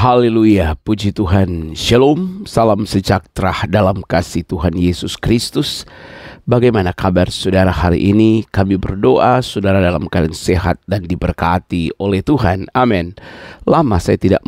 Haleluya, puji Tuhan. Shalom, salam sejahtera dalam kasih Tuhan Yesus Kristus. Bagaimana kabar saudara hari ini? Kami berdoa saudara dalam keadaan sehat dan diberkati oleh Tuhan. Amin. Lama saya tidak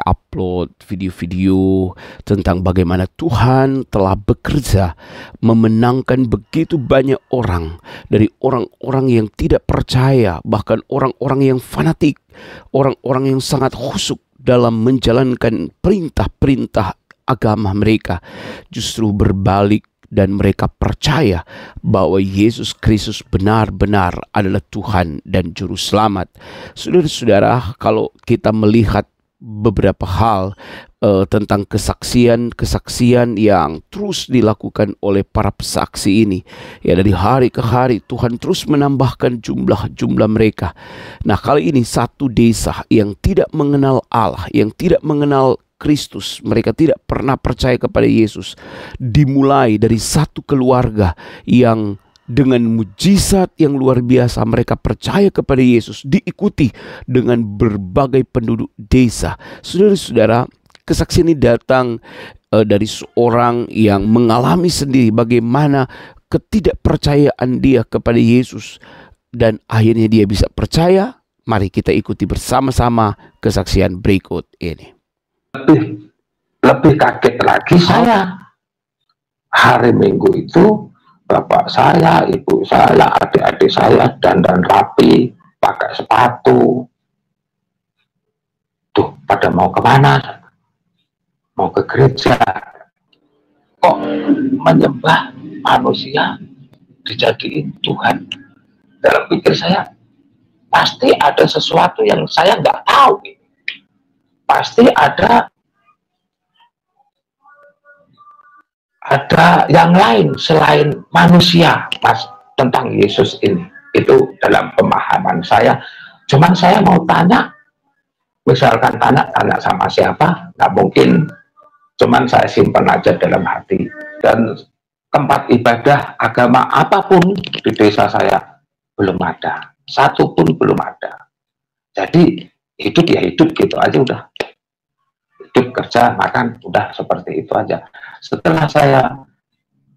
upload video-video tentang bagaimana Tuhan telah bekerja memenangkan begitu banyak orang, dari orang-orang yang tidak percaya, bahkan orang-orang yang fanatik, orang-orang yang sangat khusyuk dalam menjalankan perintah-perintah agama mereka, justru berbalik dan mereka percaya bahwa Yesus Kristus benar-benar adalah Tuhan dan Juru Selamat. Saudara-saudara, kalau kita melihat beberapa hal tentang kesaksian yang terus dilakukan oleh para pesaksi ini, ya, dari hari ke hari Tuhan terus menambahkan jumlah mereka. Nah, kali ini satu desa yang tidak mengenal Allah, yang tidak mengenal Kristus, mereka tidak pernah percaya kepada Yesus, dimulai dari satu keluarga yang dengan mujizat yang luar biasa mereka percaya kepada Yesus, diikuti dengan berbagai penduduk desa. Saudara-saudara, kesaksian ini datang dari seorang yang mengalami sendiri bagaimana ketidakpercayaan dia kepada Yesus, dan akhirnya dia bisa percaya. Mari kita ikuti bersama-sama kesaksian berikut ini. Lebih kaget lagi saya. Hari Minggu itu bapak saya, ibu saya, adik-adik saya dandan rapi, pakai sepatu. Tuh, pada mau kemana? Mau ke gereja. Kok menyembah manusia dijadiin Tuhan? Dalam pikir saya, pasti ada sesuatu yang saya nggak tahu. Pasti ada yang lain selain manusia tentang Yesus ini. Itu dalam pemahaman saya. Cuman saya mau tanya, misalkan tanya sama siapa, nggak mungkin. Cuman saya simpan aja dalam hati. Dan tempat ibadah agama apapun di desa saya belum ada, satu pun belum ada. Jadi hidup ya hidup gitu aja udah. Hidup, kerja, makan, udah seperti itu aja. Setelah saya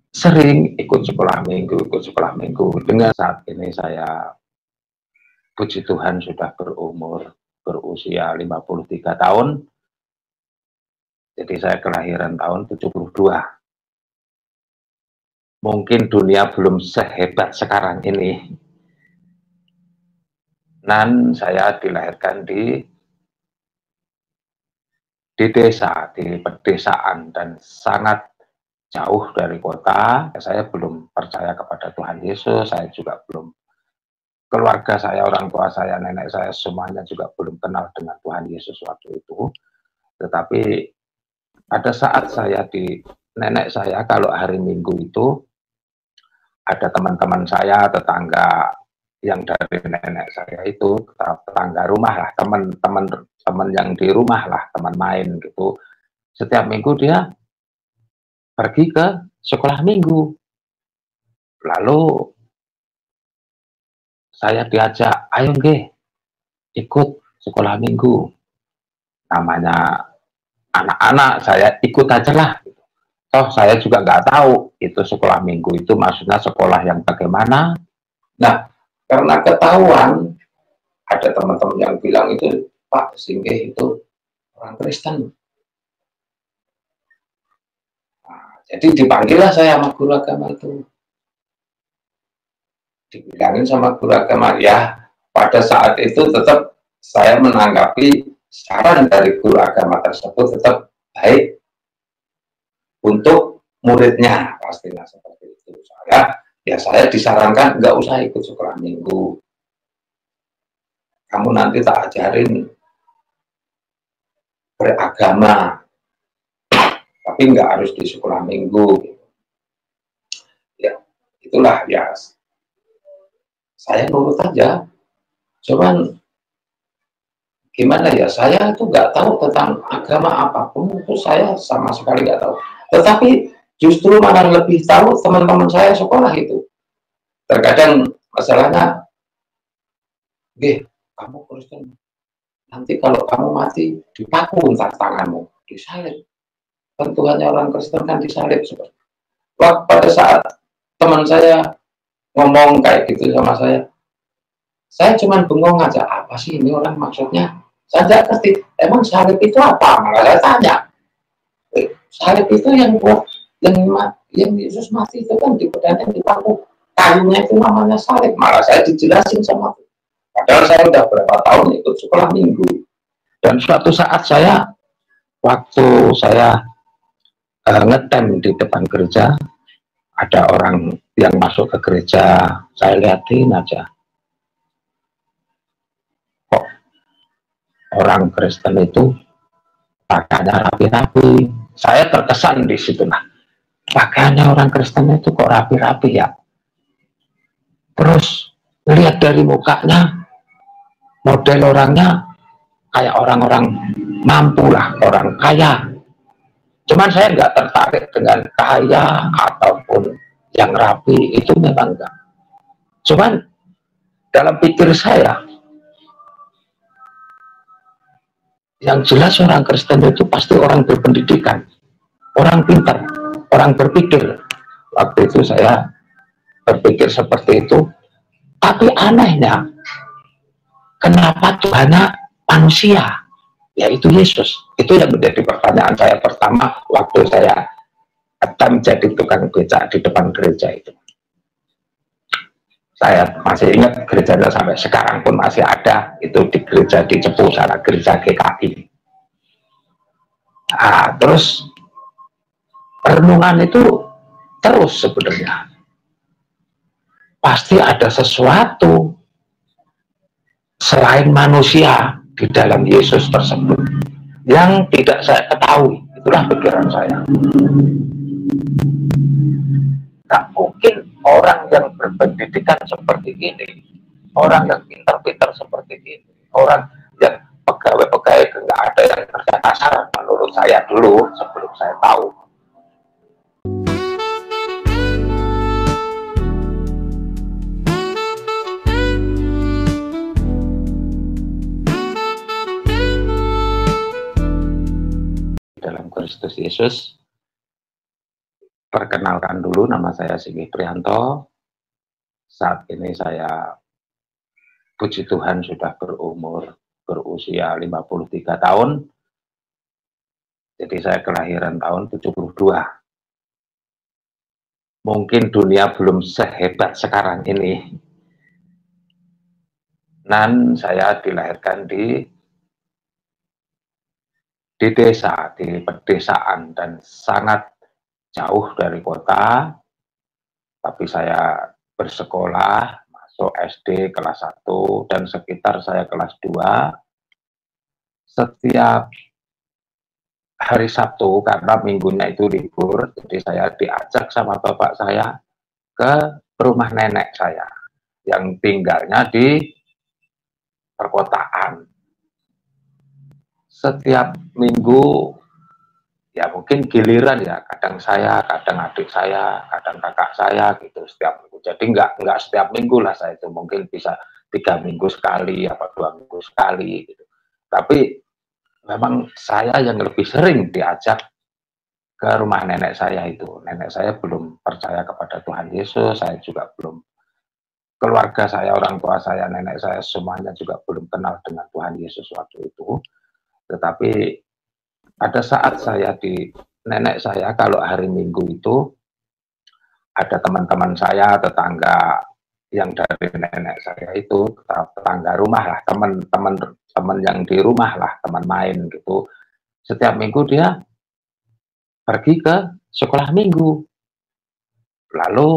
sering ikut sekolah minggu, dengan saat ini saya, puji Tuhan, sudah berusia 53 tahun. Jadi saya kelahiran tahun 72. Mungkin dunia belum sehebat sekarang ini. Dan saya dilahirkan di desa, di pedesaan, dan sangat jauh dari kota. Saya belum percaya kepada Tuhan Yesus. Saya juga belum, keluarga saya, orang tua saya, nenek saya, semuanya juga belum kenal dengan Tuhan Yesus waktu itu. Tetapi pada saat saya di nenek saya, kalau hari Minggu itu ada teman-teman saya, tetangga yang dari nenek saya itu, tetangga rumah lah, teman yang di rumah lah, teman main gitu. Setiap minggu dia pergi ke sekolah minggu. Lalu saya diajak, ayo nge, ikut sekolah minggu. Namanya anak-anak, saya ikut aja lah. Toh saya juga nggak tahu itu sekolah minggu itu maksudnya sekolah yang bagaimana. Nah, karena ketahuan, ada teman-teman yang bilang itu, Pak, Singgih itu orang Kristen. Nah, jadi dipanggillah saya sama guru agama itu. Dibilangin sama guru agama, ya pada saat itu tetap saya menanggapi saran dari guru agama tersebut tetap baik untuk muridnya, pastinya seperti itu. Saya disarankan nggak usah ikut sekolah minggu. Kamu nanti tak ajarin beragama, tapi nggak harus di sekolah minggu. Ya, itulah ya. Saya nurut aja. Cuman gimana ya? Saya itu nggak tahu tentang agama apapun, itu saya sama sekali nggak tahu. Tetapi justru malah lebih tahu teman-teman saya sekolah itu. Terkadang masalahnya, kamu Kristen, nanti kalau kamu mati dipaku ntar tanganmu, disalib. Tentuannya orang Kristen kan disalib. Wah, pada saat teman saya ngomong kayak gitu sama saya cuma bengong aja, apa sih ini orang maksudnya? Saya tidak ngerti, emang salib itu apa? Malah saya tanya, salib itu yang buat yang Yesus mati itu kan di badannya dipaku, kayunya itu namanya salib. Malah saya dijelasin sama, padahal saya udah berapa tahun ikut sekolah minggu. Dan suatu saat waktu saya ngetem di depan gereja, ada orang yang masuk ke gereja, saya liatin aja, kok orang Kristen itu pakaiannya rapi-rapi. Saya terkesan di situ, lah pakaiannya orang Kristen itu kok rapi-rapi ya. Terus lihat dari mukanya, model orangnya kayak orang-orang mampu lah, orang kaya. Cuman saya nggak tertarik dengan kaya ataupun yang rapi, itu memang enggak. Cuman dalam pikir saya, yang jelas orang Kristen itu pasti orang berpendidikan, orang pintar, orang berpikir. Waktu itu saya berpikir seperti itu. Tapi anehnya, kenapa Tuhannya manusia, yaitu Yesus? Itu yang menjadi pertanyaan saya pertama waktu saya datang jadi tukang becak di depan gereja itu. Saya masih ingat gerejanya sampai sekarang pun masih ada, itu di gereja di Cepu sana, gereja GKI. Nah, terus renungan itu terus sebenarnya pasti ada sesuatu selain manusia di dalam Yesus tersebut yang tidak saya ketahui. Itulah pikiran saya. Tak mungkin orang yang berpendidikan seperti ini, orang yang pintar-pintar seperti ini, orang yang pegawai-pegawai nggak ada yang kerja kasar menurut saya dulu sebelum saya tahu. Dalam Kristus Yesus, perkenalkan dulu, nama saya Singgih Prianto. Saat ini saya, puji Tuhan, sudah berusia 53 tahun. Jadi saya kelahiran tahun 72. Mungkin dunia belum sehebat sekarang ini. Dan saya dilahirkan di desa, di pedesaan, dan sangat jauh dari kota. Tapi saya bersekolah, masuk SD kelas 1, dan sekitar saya kelas 2. Setiap hari Sabtu, karena minggunya itu libur, jadi saya diajak sama bapak saya ke rumah nenek saya yang tinggalnya di perkotaan. Setiap minggu, ya mungkin giliran ya, kadang saya, kadang adik saya, kadang kakak saya gitu setiap minggu. Jadi nggak setiap minggu lah saya itu, mungkin bisa 3 minggu sekali, apa 2 minggu sekali gitu. Tapi memang saya yang lebih sering diajak ke rumah nenek saya itu. Nenek saya belum percaya kepada Tuhan Yesus, saya juga belum, keluarga saya, orang tua saya, nenek saya, semuanya juga belum kenal dengan Tuhan Yesus waktu itu. Tetapi pada saat saya di nenek saya, kalau hari Minggu itu ada teman-teman saya, tetangga yang dari nenek saya itu, tetangga rumah lah, teman yang di rumah lah, teman main gitu. Setiap minggu dia pergi ke sekolah minggu. Lalu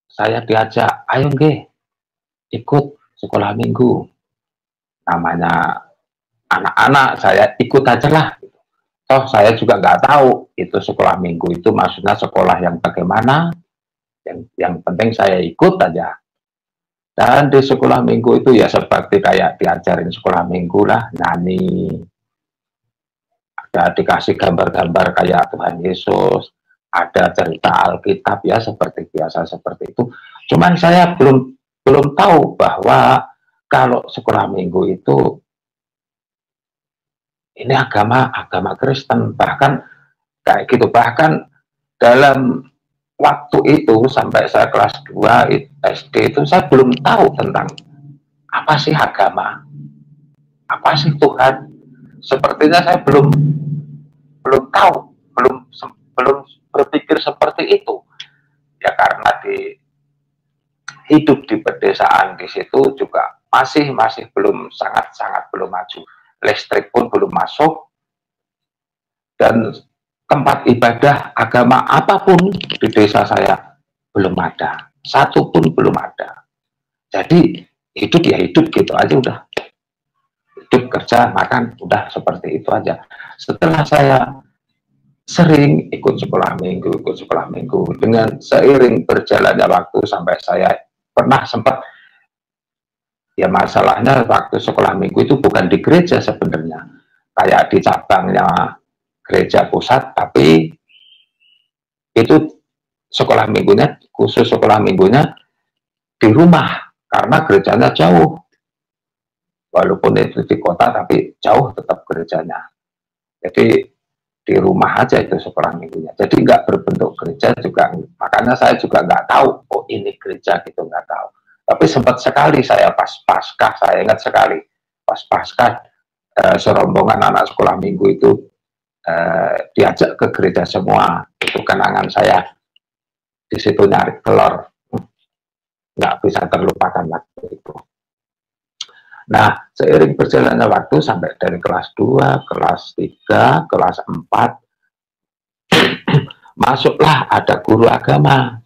saya diajak, ayo nggih, ikut sekolah minggu. Namanya anak-anak, saya ikut aja lah. Toh saya juga nggak tahu itu sekolah minggu itu maksudnya sekolah yang bagaimana. Yang penting saya ikut aja. Dan di sekolah minggu itu ya seperti kayak diajarin sekolah minggu lah, nyanyi, ada dikasih gambar-gambar kayak Tuhan Yesus, ada cerita Alkitab ya seperti biasa seperti itu. Cuman saya belum tahu bahwa kalau sekolah minggu itu ini agama Kristen, bahkan kayak gitu. Bahkan dalam waktu itu sampai saya kelas 2 SD itu saya belum tahu tentang apa sih agama, apa sih Tuhan. Sepertinya saya belum tahu, belum berpikir seperti itu. Ya karena hidup di pedesaan di situ juga masih belum sangat belum maju. Listrik pun belum masuk, dan tempat ibadah agama apapun di desa saya belum ada, satu pun belum ada. Jadi hidup ya hidup gitu aja udah, hidup kerja makan udah seperti itu aja. Setelah saya sering ikut sekolah minggu dengan seiring berjalannya waktu sampai saya pernah sempat, ya masalahnya waktu sekolah minggu itu bukan di gereja sebenarnya, kayak di cabangnya gereja pusat, tapi itu sekolah minggunya, khusus sekolah minggunya di rumah karena gerejanya jauh, walaupun itu di kota tapi jauh tetap gerejanya. Jadi di rumah aja itu sekolah minggunya, jadi nggak berbentuk gereja juga, makanya saya juga nggak tahu oh ini gereja gitu, nggak tahu. Tapi sempat sekali saya pas Paskah, saya ingat sekali pas Paskah serombongan anak sekolah minggu itu diajak ke gereja semua. Itu kenangan saya di situ, nyari telur, nggak bisa terlupakan lagi itu. Nah, seiring berjalannya waktu sampai dari kelas 2, kelas 3, kelas 4, masuklah ada guru agama.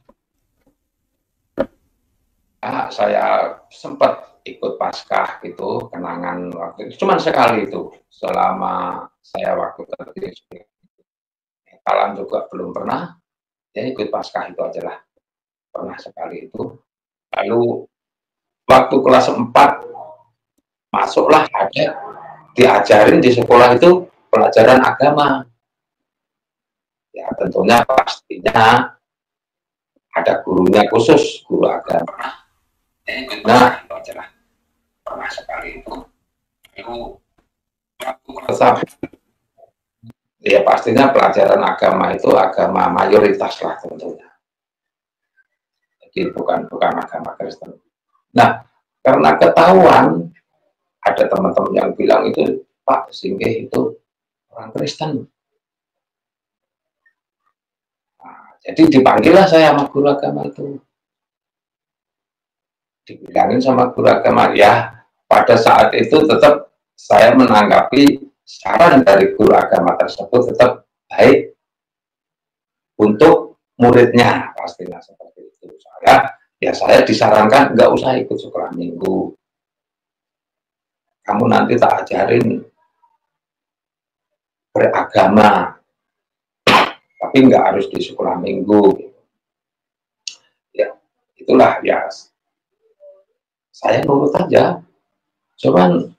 Nah, saya sempat ikut Paskah itu, kenangan waktu itu cuma sekali itu selama saya waktu kerja. Kalian juga belum pernah, ya ikut Paskah itu aja lah, pernah sekali itu. Lalu waktu kelas 4 masuklah, ada diajarin di sekolah itu pelajaran agama. Ya tentunya pastinya ada gurunya khusus, guru agama. Nah, itu aja lah, pernah sekali itu. Itu waktu kelas 1, ya pastinya pelajaran agama itu agama mayoritas lah tentunya. Jadi bukan agama Kristen. Nah, karena ketahuan ada teman-teman yang bilang itu, Pak Singgih itu orang Kristen. Nah, jadi dipanggillah saya sama guru agama itu. Dibilangin sama guru agama, ya pada saat itu tetap saya menanggapi saran dari guru agama tersebut tetap baik untuk muridnya, pastinya seperti itu. Saya disarankan nggak usah ikut sekolah minggu. Kamu nanti tak ajarin beragama, tapi nggak harus di sekolah minggu. Ya, itulah ya. Saya nurut aja. Cuman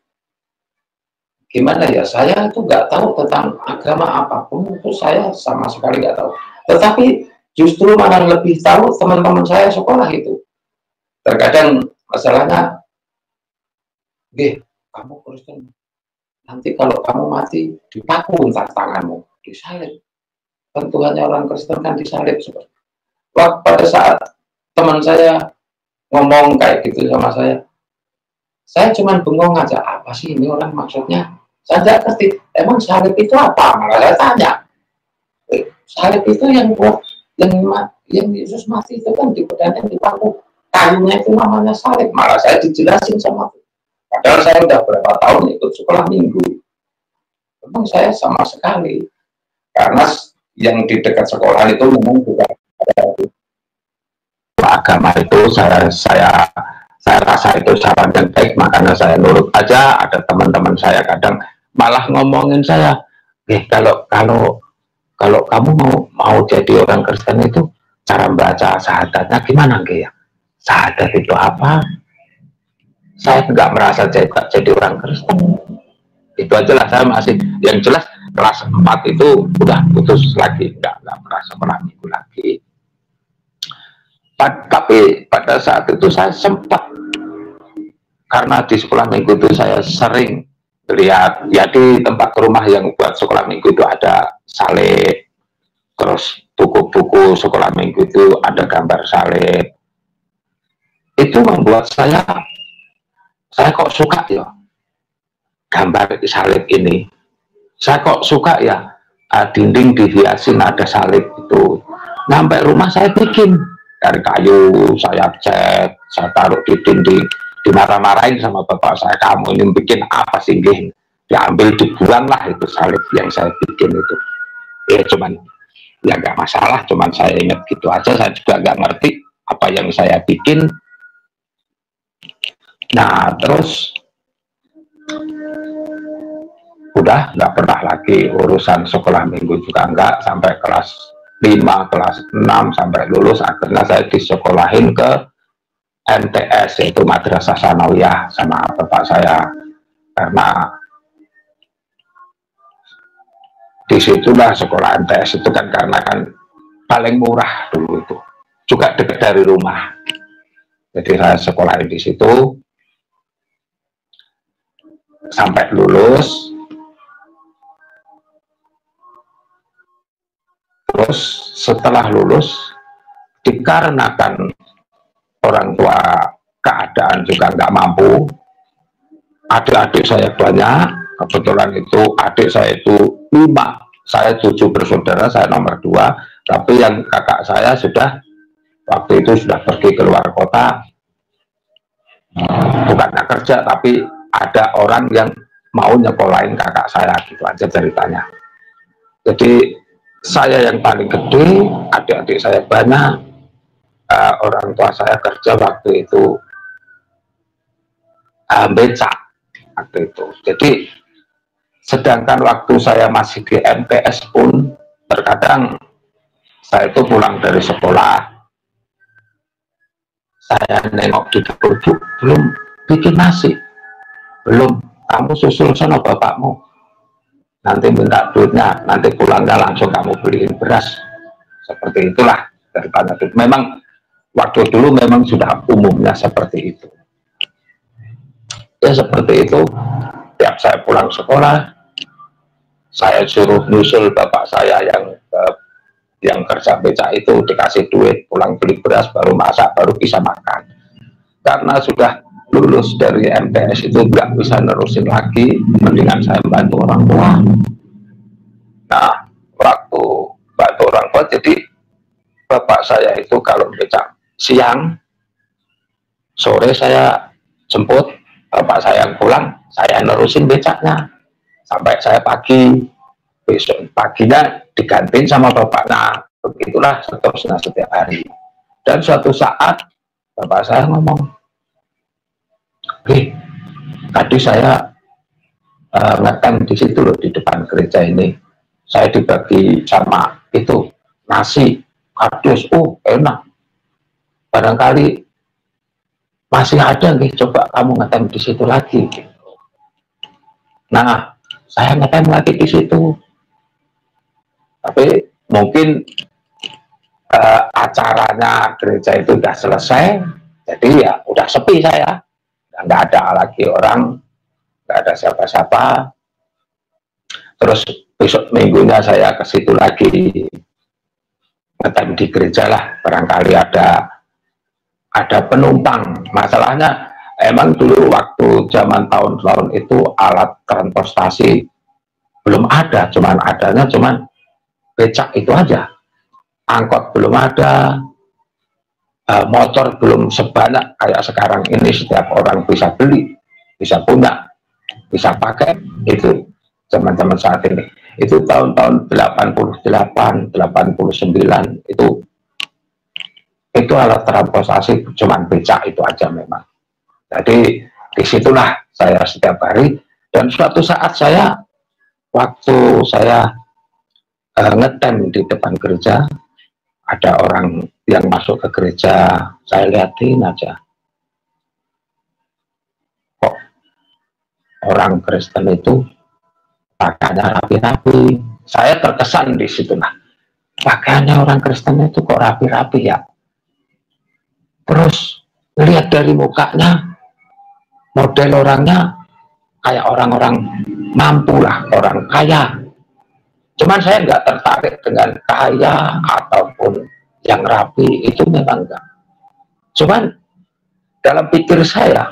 gimana ya? Saya itu nggak tahu tentang agama apapun, itu saya sama sekali nggak tahu. Tetapi justru malah lebih tahu teman-teman saya sekolah itu. Terkadang masalahnya, kamu Kristen, nanti kalau kamu mati dipaku entar tanganmu, disalib. Kan Tuhannya orang Kristen kan disalib. Pada saat teman saya ngomong kayak gitu sama saya cuman bengong aja, apa sih ini orang maksudnya? Saya tidak ngerti, emang salib itu apa? Malah saya tanya, salib itu yang buat yang Yesus mati itu kan dipedangkan di paku, kayunya itu namanya salib. Malah saya dijelasin sama itu. Padahal saya udah berapa tahun ikut sekolah minggu. Memang saya sama sekali, karena yang di dekat sekolah itu memang juga agama itu saya rasa itu saran yang baik, makanya saya nurut aja. Ada teman-teman saya kadang malah ngomongin saya, kalau kamu mau jadi orang Kristen itu cara baca syahadatnya gimana ya? Syahadat itu apa? Saya nggak merasa jadi orang Kristen. Itu aja lah, saya masih, yang jelas kelas 4 itu udah putus lagi, nggak merasa sekolah minggu lagi. Tapi pada saat itu saya sempat karena di sekolah minggu itu saya sering lihat, ya di tempat rumah yang buat sekolah minggu itu ada salib, terus buku-buku sekolah minggu itu ada gambar salib. Itu membuat saya kok suka ya gambar salib ini. Saya kok suka ya dinding dihiasin ada salib itu. Sampai rumah saya bikin dari kayu, saya cat, saya taruh di dinding. Dimarah-marahin sama bapak saya, kamu ini bikin apa sih? Diambil, dibuang lah itu salib yang saya bikin itu. Ya cuman, ya nggak masalah, cuman saya ingat gitu aja, saya juga nggak ngerti apa yang saya bikin. Nah terus udah nggak pernah lagi urusan sekolah minggu juga enggak, sampai kelas 5, kelas 6 sampai lulus. Akhirnya saya disekolahin ke MTS, yaitu Madrasah Sanawiyah, sama bapak saya, karena disitulah sekolah MTS itu kan karena kan paling murah dulu itu, juga dekat dari rumah. Jadi saya sekolahin di situ sampai lulus. Terus setelah lulus, dikarenakan orang tua keadaan juga nggak mampu, adik-adik saya banyak, kebetulan itu adik saya itu 5, saya 7 bersaudara, saya nomor 2, tapi yang kakak saya sudah waktu itu sudah pergi keluar kota, bukannya kerja, tapi ada orang yang mau nyekolahin kakak saya, gitu aja ceritanya. Jadi saya yang paling gede, adik-adik saya banyak. Orang tua saya kerja waktu itu becak waktu itu. Jadi sedangkan waktu saya masih di MTS pun terkadang saya itu pulang dari sekolah, saya nengok di dapur, belum bikin nasi, belum, kamu susul sana bapakmu, nanti minta duitnya, nanti pulangnya langsung kamu beliin beras. Seperti itulah daripada itu. Memang waktu dulu memang sudah umumnya seperti itu. Ya seperti itu, tiap saya pulang sekolah, saya suruh nyusul bapak saya yang kerja becak itu, dikasih duit, pulang beli beras, baru masak, baru bisa makan. Karena sudah lulus dari MTS itu nggak bisa nerusin lagi, mendingan saya bantu orang tua. Nah, waktu bantu orang tua, jadi bapak saya itu kalau becak siang, sore saya jemput, bapak saya yang pulang, saya nerusin becaknya sampai saya pagi, besok paginya digantiin sama bapak. Nah, begitulah seterusnya setiap hari. Dan suatu saat bapak saya ngomong, tadi saya ngetem di situ loh, di depan gereja ini, saya dibagi sama itu nasi kardus, enak, barangkali masih ada nih, coba kamu ngetem di situ lagi. Nah, saya ngetem lagi di situ, tapi mungkin acaranya gereja itu udah selesai, jadi ya udah sepi saya, nggak ada lagi orang, nggak ada siapa-siapa. Terus besok minggunya saya ke situ lagi, ngetem di gereja lah, barangkali ada penumpang. Masalahnya emang dulu waktu zaman tahun-tahun itu alat transportasi belum ada, cuman becak itu aja, angkot belum ada, motor belum sebanyak kayak sekarang ini, setiap orang bisa beli, bisa punya, bisa pakai. Itu zaman-zaman saat ini, itu tahun-tahun 88, 89, itu alat transportasi cuman becak itu aja memang. Jadi disitulah saya setiap hari. Dan suatu saat waktu saya ngetem di depan gereja, ada orang yang masuk ke gereja, saya liatin aja, kok orang Kristen itu pakaiannya rapi-rapi. Saya terkesan di situ, nah, pakaiannya orang Kristen itu kok rapi-rapi ya. Terus lihat dari mukanya, model orangnya kayak orang-orang mampu lah, orang kaya. Cuman saya nggak tertarik dengan kaya ataupun yang rapi, itu memang enggak. Cuman dalam pikir saya,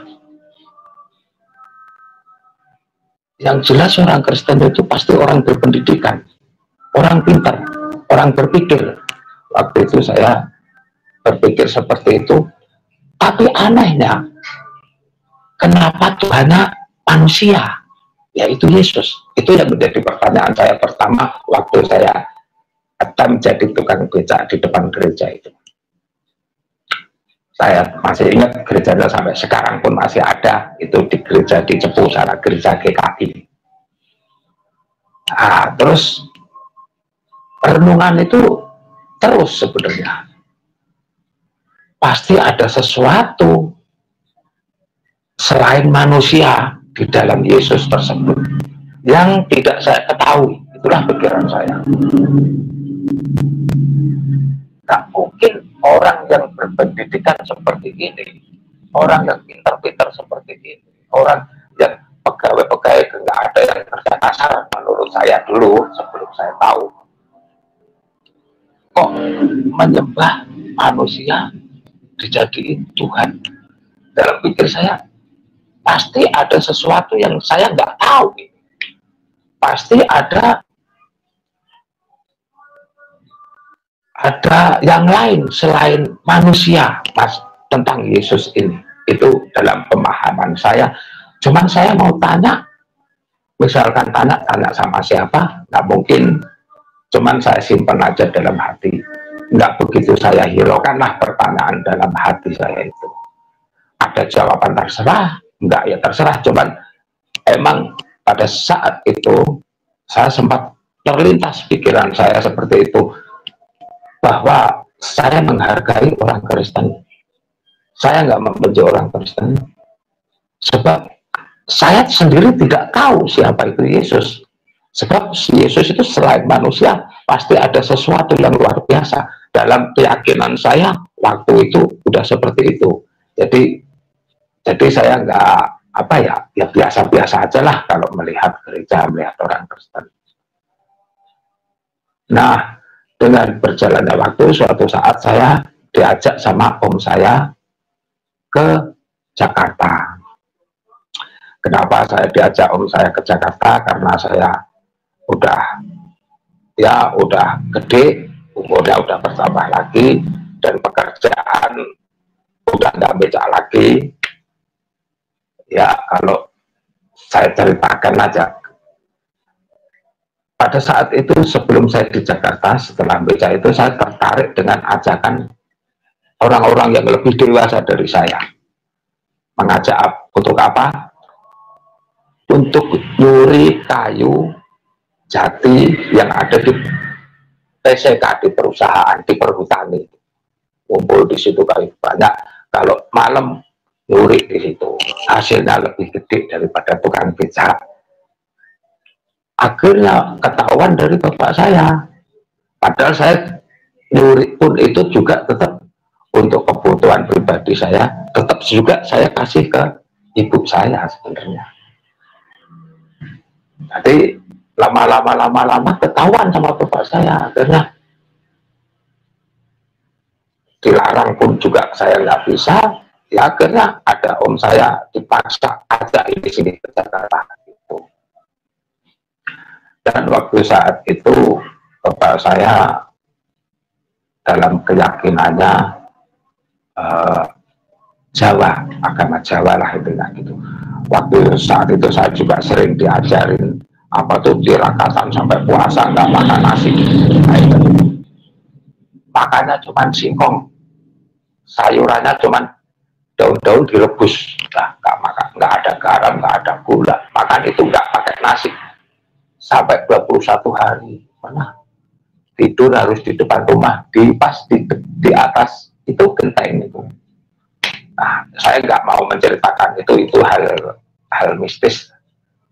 yang jelas orang Kristen itu pasti orang berpendidikan, orang pintar, orang berpikir. Waktu itu saya berpikir seperti itu. Tapi anehnya, kenapa Tuhannya manusia, yaitu Yesus? Itu yang menjadi pertanyaan saya pertama waktu saya akan jadi tukang beca di depan gereja itu. Saya masih ingat gerejanya sampai sekarang pun masih ada, itu di gereja di Cepu sana, gereja GKI. Nah, terus renungan itu terus sebenarnya. Pasti ada sesuatu selain manusia di dalam Yesus tersebut yang tidak saya ketahui. Itulah pikiran saya. Tak mungkin orang yang berpendidikan seperti ini, orang yang pintar-pintar seperti ini, orang yang pegawai-pegawai nggak ada yang kerja kasar menurut saya dulu sebelum saya tahu, kok menyembah manusia dijadiin Tuhan. Dalam pikir saya pasti ada sesuatu yang saya nggak tahu, pasti ada yang lain selain manusia mas tentang Yesus ini. Itu dalam pemahaman saya. Cuman saya mau tanya, misalkan tanya sama siapa, nggak mungkin. Cuman saya simpan aja dalam hati, nggak begitu saya hiraukan lah pertanyaan dalam hati saya itu. Ada jawaban terserah, nggak ya terserah. Cuman emang pada saat itu saya sempat terlintas pikiran saya seperti itu, bahwa saya menghargai orang Kristen. Saya nggak membenci orang Kristen, sebab saya sendiri tidak tahu siapa itu Yesus. Sebab Yesus itu selain manusia, pasti ada sesuatu yang luar biasa. Dalam keyakinan saya, waktu itu udah seperti itu. Jadi saya nggak, apa ya biasa-biasa aja lah kalau melihat gereja, melihat orang Kristen. Nah, dengan berjalannya waktu, suatu saat saya diajak sama om saya ke Jakarta. Kenapa saya diajak om saya ke Jakarta? Karena saya udah gede, umurnya udah bertambah lagi, dan pekerjaan udah nggak becak lagi. Ya, kalau saya ceritakan aja. Pada saat itu sebelum saya di Jakarta, setelah becak itu saya tertarik dengan ajakan orang-orang yang lebih dewasa dari saya. Mengajak untuk apa? Untuk nyuri kayu jati yang ada di PCK, di perusahaan, di perhutani. Kumpul di situ kayu banyak. Kalau malam nyuri di situ, hasilnya lebih gede daripada tukang becak. Akhirnya ketahuan dari bapak saya. Padahal saya nyuri pun itu juga tetap untuk kebutuhan pribadi saya, tetap juga saya kasih ke ibu saya sebenarnya. Jadi lama-lama ketahuan sama bapak saya. Akhirnya dilarang pun juga saya nggak bisa. Ya akhirnya ada om saya dipaksa ajak ini sini ke Jakarta. Dan waktu saat itu bapak saya dalam keyakinannya Jawa, agama Jawa lah itu gitu. Waktu saat itu saya juga sering diajarin apa tuh tirakatan sampai puasa nggak makan nasi. Nah, itu. Makannya cuman singkong, sayurannya cuman daun-daun direbus, nggak makan, nggak ada garam, nggak ada gula, makan itu nggak pakai nasi. Sampai 21 hari, mana tidur harus di depan rumah, di atas itu genteng itu. Nah, saya nggak mau menceritakan itu hal mistis.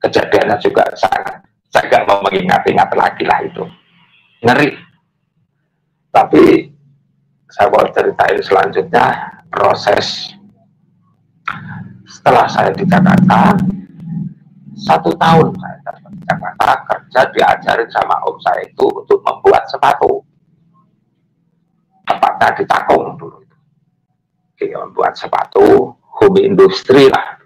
Kejadiannya juga saya nggak mau mengingat-ingat lagi lah, itu ngeri. Tapi saya mau ceritain selanjutnya proses setelah saya di Jakarta, 1 tahun saya di Jakarta kerja, diajarin sama om saya itu untuk membuat sepatu, tepatnya di Takung dulu. Oke, membuat sepatu, home industri lah.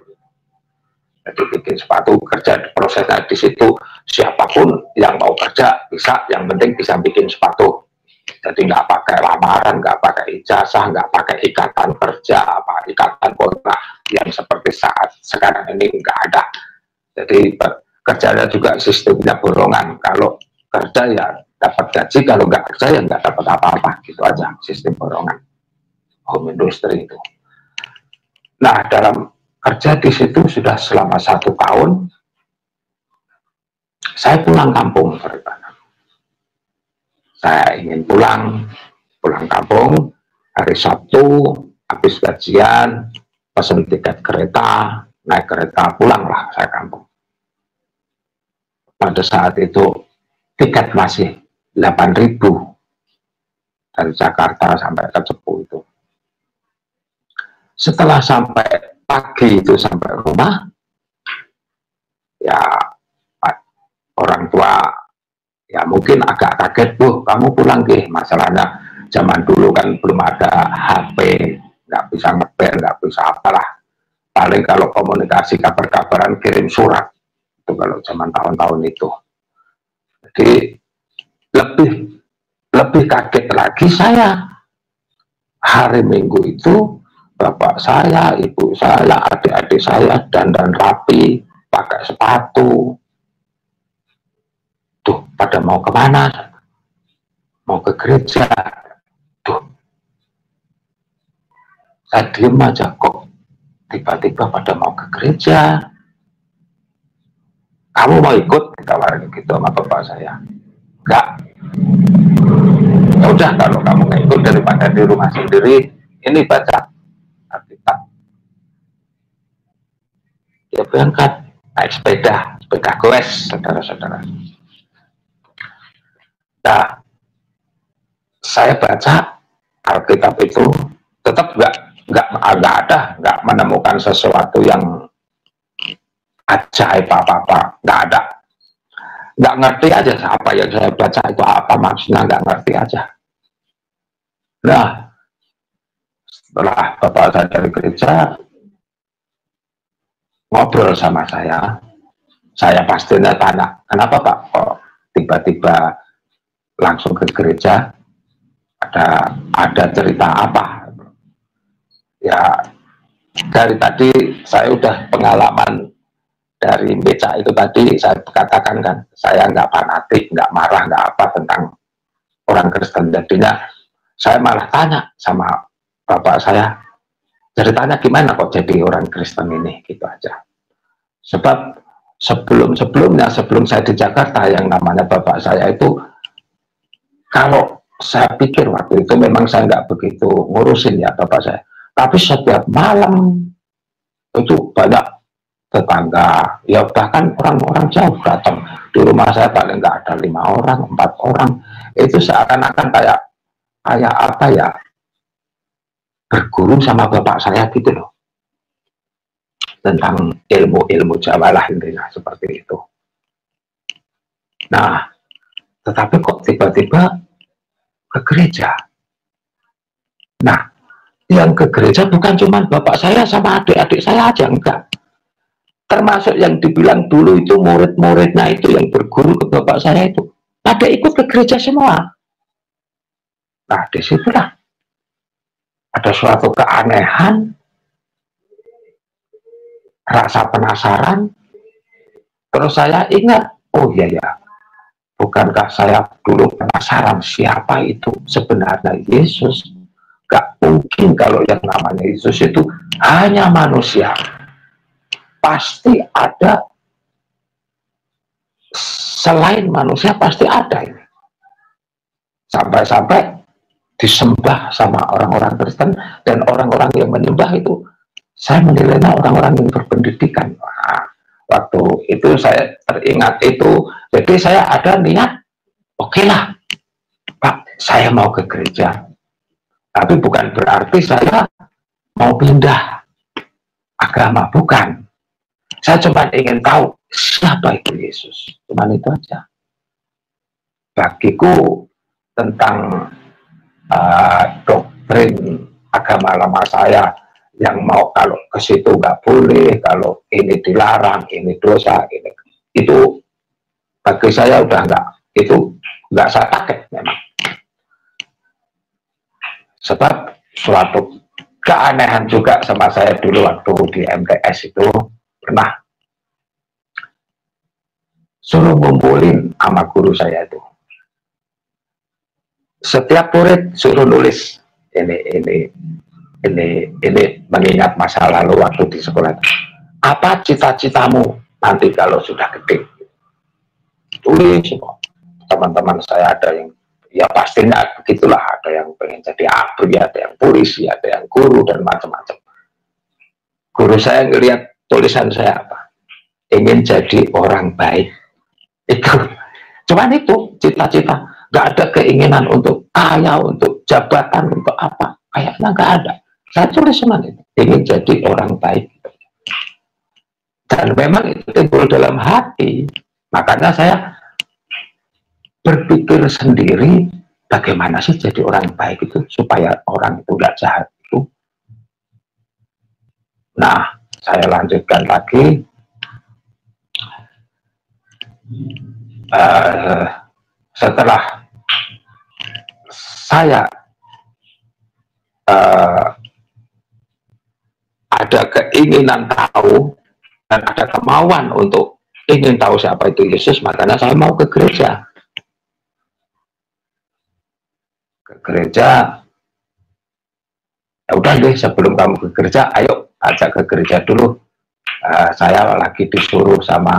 Jadi bikin sepatu, kerja prosesnya di situ. Siapapun yang mau kerja bisa, yang penting bisa bikin sepatu. Jadi nggak pakai lamaran, nggak pakai ijazah, nggak pakai ikatan kerja, apa ikatan kontrak yang seperti saat sekarang ini nggak ada. Jadi kerjanya juga sistemnya borongan. Kalau kerja ya dapat gaji, kalau nggak kerja ya nggak dapat apa-apa, gitu aja sistem borongan home industry itu. Nah, dalam kerja di situ sudah selama 1 tahun, saya pulang kampung. Saya ingin pulang kampung hari Sabtu, habis gajian, pesen tiket kereta, naik kereta, pulanglah saya kampung. Pada saat itu tiket masih 8.000 dari Jakarta sampai ke Cepu itu. Setelah sampai pagi itu sampai rumah, ya orang tua ya mungkin agak kaget, Bu, kamu pulang deh. Masalahnya zaman dulu kan belum ada HP, nggak bisa ngebel, nggak bisa apalah. Paling kalau komunikasi kabar-kabaran kirim surat, itu kalau zaman tahun-tahun itu. Jadi lebih kaget lagi saya. Hari Minggu itu bapak saya, ibu saya, adik-adik saya dandan rapi, pakai sepatu. Tuh, pada mau kemana? Mau ke gereja. Tuh, saya diem aja, kok tiba-tiba pada mau ke gereja. Kamu mau ikut? Ditawarin gitu sama bapak saya. Enggak. Ya udah, kalau kamu nggak ikut daripada di rumah sendiri, ini baca Alkitab. Dia berangkat naik sepeda goes, saudara-saudara. Nah, saya baca Alkitab itu tetap nggak menemukan sesuatu yang ajaib apa-apa, nggak ada. Nggak ngerti aja apa yang saya baca itu apa maksudnya, nggak ngerti aja. Nah, setelah bapak saya dari gereja ngobrol sama saya pastinya tanya, kenapa Pak kok tiba-tiba langsung ke gereja, ada cerita apa? Ya, dari tadi saya udah pengalaman dari beca itu tadi, saya katakan kan, saya nggak fanatik, nggak marah, nggak apa tentang orang Kristen. Jadinya saya malah tanya sama bapak saya, ceritanya gimana kok jadi orang Kristen ini, gitu aja. Sebab sebelum-sebelumnya, sebelum saya di Jakarta, yang namanya bapak saya itu, kalau saya pikir waktu itu memang saya nggak begitu ngurusin ya bapak saya, tapi setiap malam itu banyak tetangga, ya bahkan orang-orang jauh datang di rumah saya, paling nggak ada 5 orang, 4 orang, itu seakan-akan kayak apa ya, berguru sama bapak saya gitu loh, tentang ilmu-ilmu Jawa lah intinya seperti itu. Nah, tetapi kok tiba-tiba ke gereja. Nah, yang ke gereja bukan cuma bapak saya sama adik-adik saya aja, enggak. Termasuk yang dibilang dulu itu murid-muridnya itu yang berguru ke bapak saya itu, pada ikut ke gereja semua. Nah, disitulah ada suatu keanehan, rasa penasaran. Terus saya ingat, oh iya ya, bukankah saya dulu penasaran siapa itu sebenarnya Yesus? Gak mungkin kalau yang namanya Yesus itu hanya manusia. Pasti ada, selain manusia pasti ada ini. Sampai-sampai disembah sama orang-orang Kristen, dan orang-orang yang menyembah itu saya menilainya orang-orang yang berpendidikan. Nah, waktu itu saya teringat itu, jadi saya ada niat, oke lah Pak, saya mau ke gereja, tapi bukan berarti saya mau pindah agama, bukan. Saya cuma ingin tahu siapa itu Yesus, cuma itu aja. Bagiku tentang doktrin agama lama saya yang mau kalau ke situ nggak boleh, kalau ini dilarang, ini dosa, itu bagi saya udah nggak saya pakai memang. Sebab suatu keanehan juga sama saya dulu waktu di MTS itu pernah suruh ngumpulin sama guru saya itu. Setiap murid suruh nulis ini mengingat masa lalu waktu di sekolah. Apa cita-citamu nanti kalau sudah gede? Tulis semua. Teman-teman saya ada yang ya pastinya begitulah, ada yang pengen jadi abri, ada yang polisi, ada yang guru dan macam-macam. Guru saya ngelihat tulisan saya apa? Ingin jadi orang baik. Itu. Cuman itu cita-cita. Nggak ada keinginan untuk kaya, untuk jabatan, untuk apa. Kayaknya nggak ada. Saya tulis semua itu. Ingin jadi orang baik. Dan memang itu timbul dalam hati. Makanya saya berpikir sendiri, bagaimana sih jadi orang baik itu, supaya orang itu nggak jahat itu. Nah, saya lanjutkan lagi. Setelah saya ada keinginan tahu dan ada kemauan untuk ingin tahu siapa itu Yesus, makanya saya mau ke gereja. Ke gereja, ya udah deh, sebelum kamu ke gereja, ayo ajak ke gereja dulu. Saya lagi disuruh sama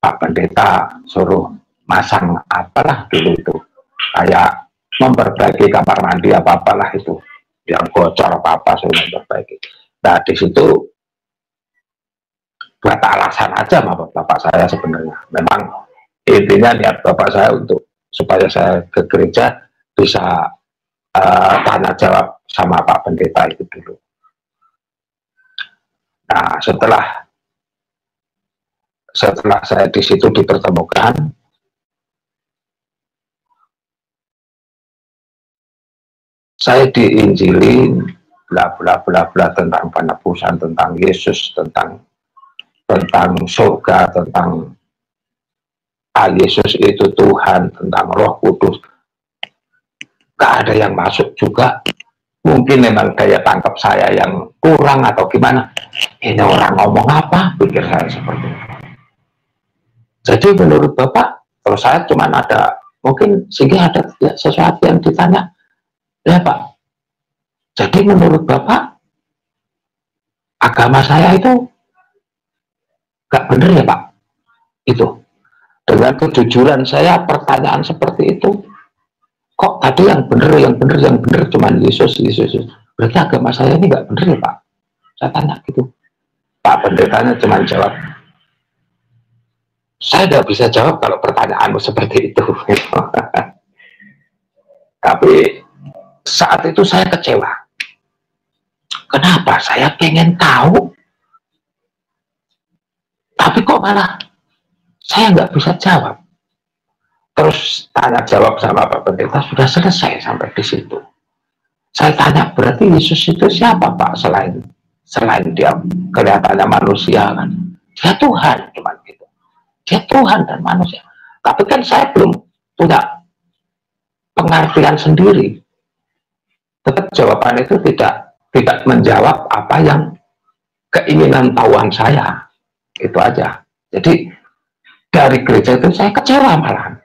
Pak Pendeta, suruh masang apalah dulu itu, kayak memperbaiki kamar mandi apa-apalah itu, yang bocor apa-apa suruh memperbaiki. Nah di situ buat alasan aja sama bapak saya sebenarnya. Memang intinya niat bapak saya untuk supaya saya ke gereja bisa tanya jawab sama Pak Pendeta itu dulu. Nah setelah saya di situ dipertemukan, saya diinjilin bla bla bla bla tentang penebusan, tentang Yesus, tentang surga, tentang Yesus itu Tuhan, tentang Roh Kudus. Gak ada yang masuk juga. Mungkin memang daya tangkap saya yang kurang atau gimana. Ini orang ngomong apa? Pikir saya seperti itu. Jadi menurut Bapak, kalau saya cuma ada, mungkin sehingga ada sesuatu yang ditanya, ya Pak, jadi menurut Bapak, agama saya itu gak benar ya Pak? Itu. Dengan kejujuran saya, pertanyaan seperti itu, kok tadi yang benar cuma Yesus. Berarti agama saya ini gak benar ya Pak? Saya tanya gitu. Pak Pendetanya cuma jawab, saya tidak bisa jawab kalau pertanyaanmu seperti itu. Tapi saat itu saya kecewa. Kenapa? Saya pengen tahu, tapi kok malah saya nggak bisa jawab. Terus tanya jawab sama Pak Pendeta sudah selesai sampai di situ. Saya tanya, berarti Yesus itu siapa Pak? Selain dia kelihatannya manusia kan? Dia Tuhan, cuman gitu. Dia Tuhan dan manusia. Tapi kan saya belum punya pengertian sendiri. Tetap jawaban itu tidak menjawab apa yang keinginan tahuan saya. Itu aja. Jadi dari gereja itu saya kecewa malahan.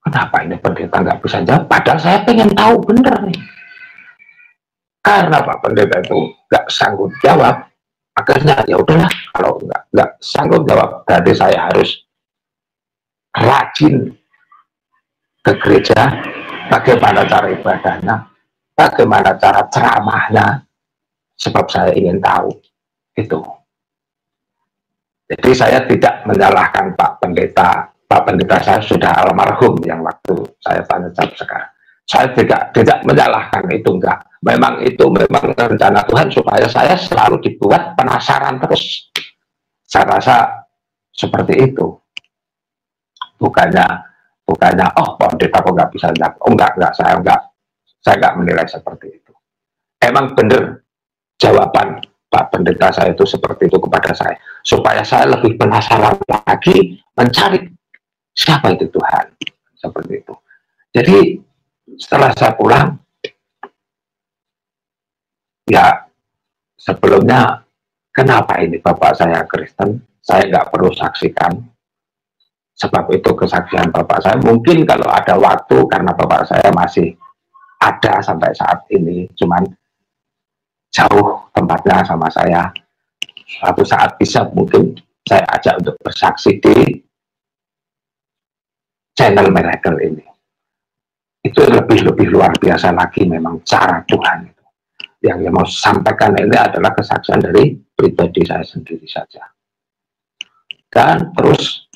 Kenapa ini pendeta nggak bisa jawab? Padahal saya pengen tahu bener nih. Karena Pak Pendeta itu nggak sanggup jawab, akhirnya ya udahlah, kalau nggak sanggup jawab, berarti saya harus rajin ke gereja. Bagaimana cara ibadahnya, bagaimana cara ceramahnya, sebab saya ingin tahu itu. Jadi saya tidak menyalahkan Pak Pendeta. Pak Pendeta saya sudah almarhum yang waktu saya tanya jawab sekarang. Saya tidak menyalahkan itu, enggak. Memang itu memang rencana Tuhan supaya saya selalu dibuat penasaran terus. Saya rasa seperti itu. Bukannya oh pendeta kok nggak bisa jawab. Oh enggak, saya enggak menilai seperti itu. Emang benar jawaban Pak Pendeta saya itu seperti itu kepada saya, supaya saya lebih penasaran lagi mencari siapa itu Tuhan, seperti itu. Jadi setelah saya pulang, ya sebelumnya kenapa ini Bapak saya Kristen, saya nggak perlu saksikan, sebab itu kesaksian Bapak saya. Mungkin kalau ada waktu, karena Bapak saya masih ada sampai saat ini, cuman jauh tempatnya sama saya, suatu saat bisa mungkin saya ajak untuk bersaksi di channel Miracle ini. Itu lebih luar biasa lagi memang cara Tuhan itu. Yang mau sampaikan ini adalah kesaksian dari pribadi saya sendiri saja. Dan terus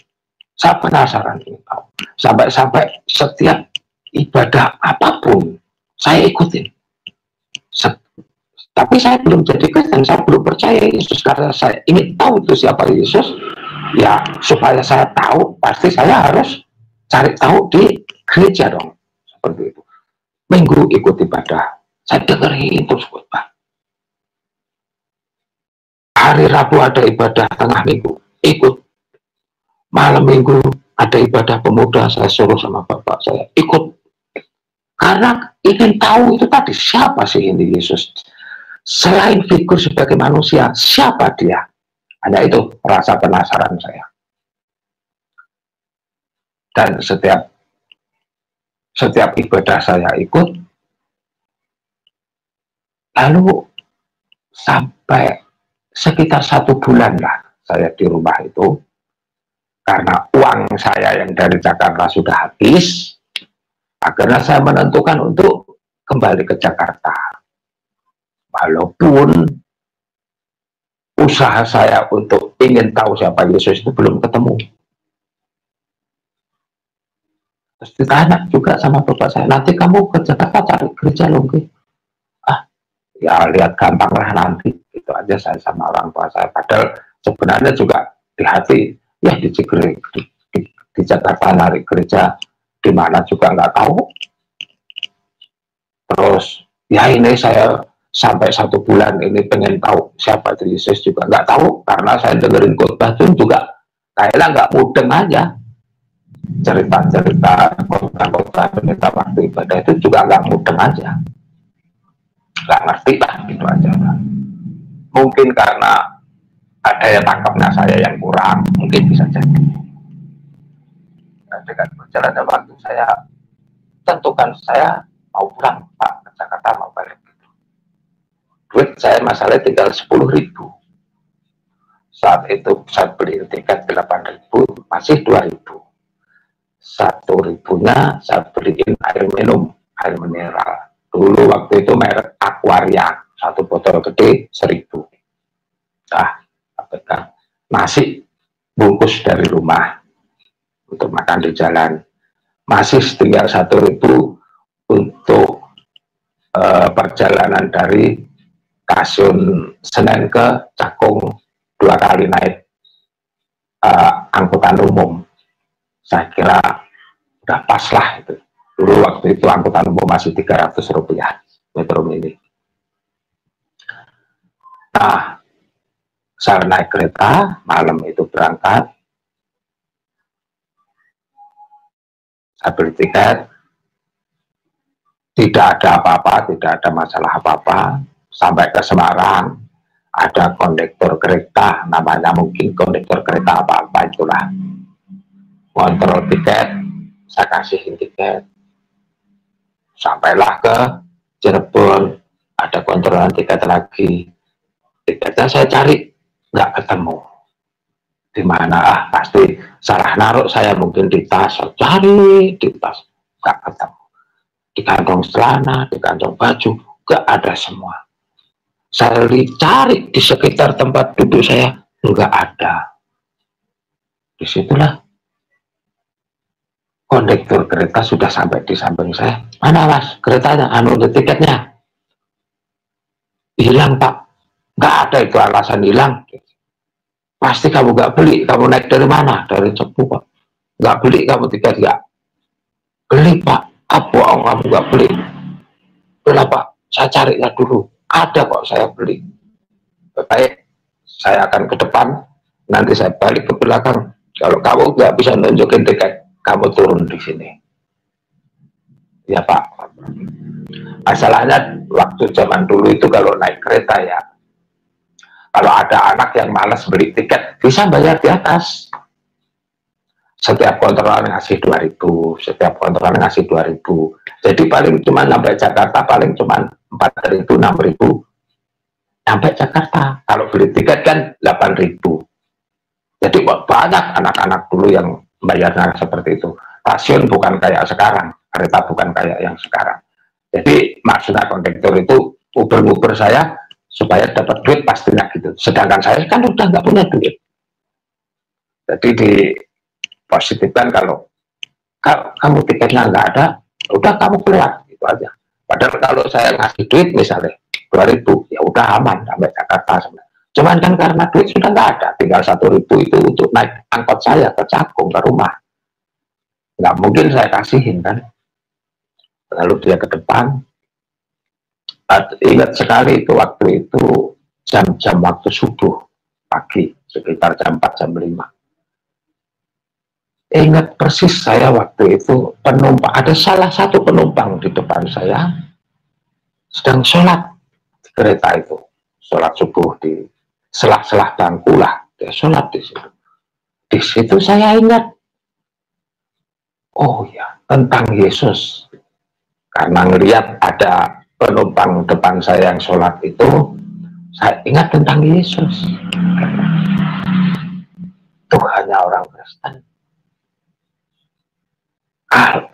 saya penasaran ingin tahu. Sampai setiap ibadah apapun saya ikutin. Tapi saya belum jadi Kristen, saya belum percaya Yesus, karena saya ingin tahu itu siapa Yesus. Ya supaya saya tahu, pasti saya harus cari tahu di gereja dong. Seperti itu. Minggu ikut ibadah, saya dengerin terus khotbah. Hari Rabu ada ibadah tengah minggu, ikut. Malam minggu ada ibadah pemuda, saya suruh sama bapak saya ikut. Karena ingin tahu itu tadi, siapa sih ini Yesus? Selain figur sebagai manusia, siapa dia? Hanya itu rasa penasaran saya. Dan setiap ibadah saya ikut, lalu sampai sekitar 1 bulan lah saya di rumah itu, karena uang saya yang dari Jakarta sudah habis, akhirnya saya menentukan untuk kembali ke Jakarta. Walaupun usaha saya untuk ingin tahu siapa Yesus itu belum ketemu. Terus ditanya juga sama bapak saya, nanti kamu ke Jakarta cari gereja loh, ya lihat gampang lah nanti, itu aja saya sama orang tua saya. Padahal sebenarnya juga di hati, ya di Jakarta cari gereja di mana juga nggak tahu. Terus ya ini saya sampai 1 bulan ini pengen tahu siapa itu Yesus juga nggak tahu, karena saya dengerin khotbah itu juga kayaknya nggak mudeng aja. Cerita-cerita khotbah pendeta waktu ibadah itu juga nggak mudeng aja, nggak ngerti lah, gitu aja. Mungkin karena ada yang tangkapnya saya yang kurang, mungkin bisa jadi. Nah, dengan berjalannya waktu saya tentukan saya mau pulang Pak ke Jakarta, mau balik gitu. Duit saya masalahnya tinggal 10.000. Saat itu saya beli tiket 8.000, masih 2.000. 1.000-nya saya beliin air minum, air mineral. Dulu waktu itu merek Aquaria, 1 botol gede 1.000. Nah, apakah nasi bungkus dari rumah untuk makan di jalan, masih tinggal 1.000 untuk perjalanan dari stasiun Senen ke Cakung 2 kali naik angkutan umum. Saya kira udah pas lah itu. Dulu waktu itu angkutan umum masih 300 rupiah Metro Mini. Nah, saya naik kereta, malam itu berangkat, saya beli tiket, tidak ada apa-apa, tidak ada masalah apa-apa. Sampai ke Semarang, ada kondektur kereta, namanya mungkin kondektur kereta apa-apa itulah. Kontrol tiket, saya kasihin tiket. Sampailah ke Cirebon, ada kontrolan tiket lagi. Tiketnya saya cari, nggak ketemu. Di mana? Pasti salah naruh saya mungkin di tas. Saya cari di tas, nggak ketemu. Di kantong celana, di kantong baju, nggak ada semua. Saya cari di sekitar tempat duduk saya, nggak ada. Disitulah kondektur kereta sudah sampai di samping saya. Mana mas keretanya, tiketnya? Hilang pak. Nggak ada itu alasan hilang. Pasti kamu nggak beli. Kamu naik dari mana? Dari Cepu pak. Nggak beli kamu tiket ya? Beli pak. Apa kamu nggak beli? Udah pak, saya cari ya dulu. Ada kok saya beli. Baik, saya akan ke depan. Nanti saya balik ke belakang. Kalau kamu nggak bisa nunjukin tiket, kamu turun di sini. Ya pak. Masalahnya waktu zaman dulu itu kalau naik kereta ya, kalau ada anak yang malas beli tiket, bisa bayar di atas. Setiap kontrolan ngasih 2.000, setiap kontrolan ngasih 2.000. Jadi paling cuma sampai Jakarta paling cuma 4.000, 6.000 sampai Jakarta. Kalau beli tiket kan 8.000. Jadi banyak anak-anak dulu yang bayarnya seperti itu. Stasiun bukan kayak sekarang, kereta bukan kayak yang sekarang. Jadi maksudnya kondektur itu uber-uber saya supaya dapat duit pastinya gitu. Sedangkan saya kan udah nggak punya duit. Jadi dipositifkan kalau kamu tiketnya nggak ada, udah kamu keluar gitu aja. Padahal kalau saya ngasih duit misalnya 2.000, ya udah aman sampai Jakarta. Cuman kan karena duit sudah nggak ada, tinggal 1.000 itu untuk naik angkot saya ke Cakung ke rumah. Nggak mungkin saya kasihin kan. Lalu dia ke depan. Ingat sekali itu waktu itu jam-jam waktu subuh pagi sekitar jam 4 jam 5. Ingat persis saya waktu itu penumpang, ada salah satu penumpang di depan saya sedang sholat di kereta itu, sholat subuh di selah-selah bangku lah, dia sholat di situ. Di situ saya ingat, oh ya tentang Yesus, karena ngelihat ada penumpang depan saya yang sholat itu, saya ingat tentang Yesus. Tuhannya orang Kristen.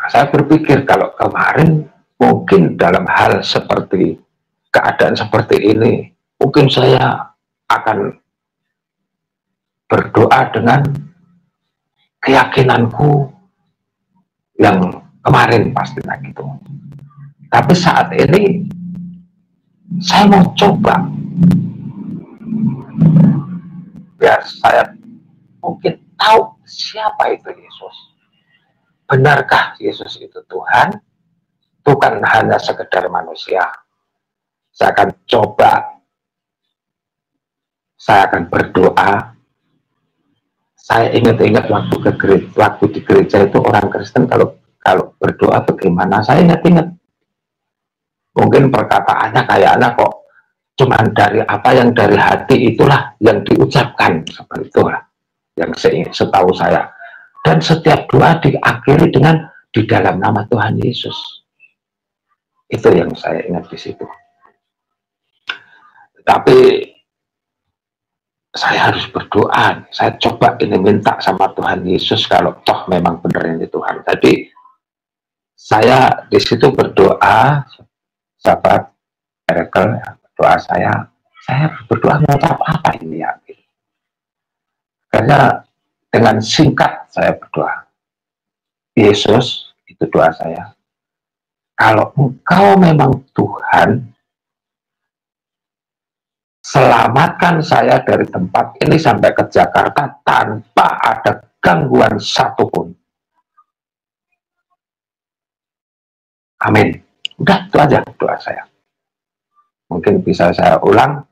Saya berpikir kalau kemarin mungkin dalam hal seperti keadaan seperti ini, mungkin saya akan berdoa dengan keyakinanku yang kemarin pastinya gitu. Tapi saat ini saya mau coba, biar saya mungkin tahu siapa itu Yesus. Benarkah Yesus itu Tuhan? Bukan hanya sekedar manusia. Saya akan coba, saya akan berdoa. Saya ingat-ingat waktu di gereja itu orang Kristen kalau berdoa bagaimana, saya ingat-ingat. Mungkin perkataannya kayaknya kok cuman dari apa yang dari hati itulah yang diucapkan, seperti itulah yang setahu saya. Dan setiap doa diakhiri dengan di dalam nama Tuhan Yesus. Itu yang saya ingat di situ. Tapi saya harus berdoa. Saya coba ini minta sama Tuhan Yesus kalau toh memang benar ini Tuhan. Jadi saya di situ berdoa, sahabat miracle, doa saya berdoa mengucap apa ini ya? Karena dengan singkat saya berdoa, Yesus, itu doa saya, kalau Engkau memang Tuhan, selamatkan saya dari tempat ini sampai ke Jakarta tanpa ada gangguan satupun. Amin. Udah, itu aja doa saya. Mungkin bisa saya ulang,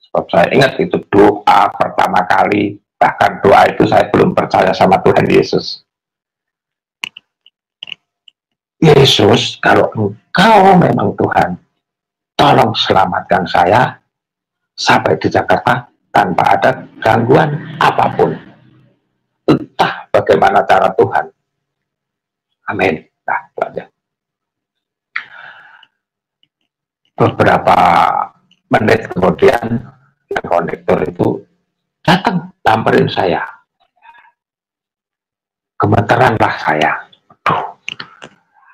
sebab saya ingat itu doa pertama kali, bahkan doa itu saya belum percaya sama Tuhan Yesus. Yesus, kalau Engkau memang Tuhan, tolong selamatkan saya sampai di Jakarta tanpa ada gangguan apapun. Entah bagaimana cara Tuhan. Amin. Nah, itu aja. Beberapa menit kemudian, yang kondektur itu datang, tamperin saya. Gemeteranlah saya. Aduh,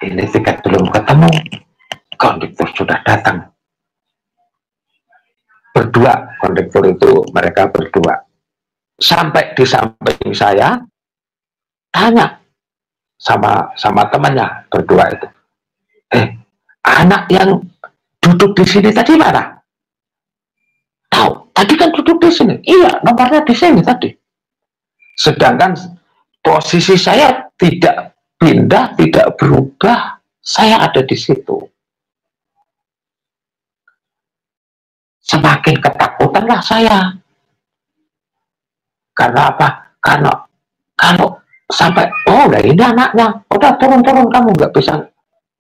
ini tiket belum ketemu, kondektur sudah datang. Berdua, kondektur itu mereka berdua. Sampai di samping saya, tanya, sama temannya berdua itu. Anak yang duduk di sini tadi mana? Tahu, tadi kan duduk di sini. Iya, nomornya di sini tadi. Sedangkan posisi saya tidak pindah, tidak berubah. Saya ada di situ. Semakin ketakutanlah saya. Karena apa? Karena kalau sampai, oh ini anaknya, udah turun-turun, kamu nggak bisa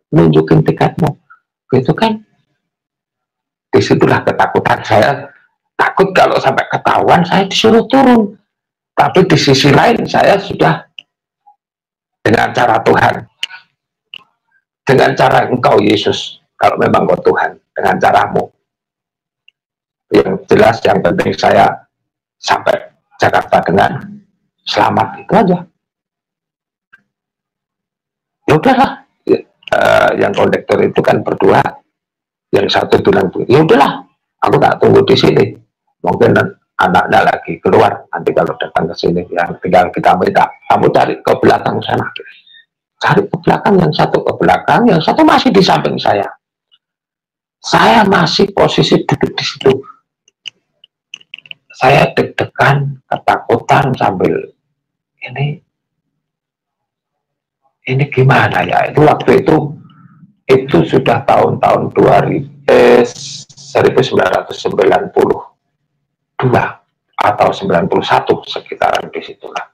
nunjukin tiketmu. Gitu kan? Disitulah ketakutan saya. Takut kalau sampai ketahuan saya disuruh turun. Tapi di sisi lain saya sudah dengan cara Tuhan. Dengan cara engkau Yesus, kalau memang kau Tuhan, dengan caramu. Yang jelas, yang penting saya sampai Jakarta dengan selamat, itu aja. Ya udahlah, yang kondektor itu kan berdua, yang satu bilang, ya udahlah, aku tak tunggu di sini. Mungkin anaknya lagi keluar, nanti kalau datang ke sini, yang tinggal kita minta, kamu cari ke belakang sana. Cari ke belakang, yang satu ke belakang, yang satu masih di samping saya. Saya masih posisi duduk di situ. Saya deg-degan, ketakutan sambil ini gimana ya? Itu waktu itu sudah tahun-tahun 1992 atau 91 sekitaran disitulah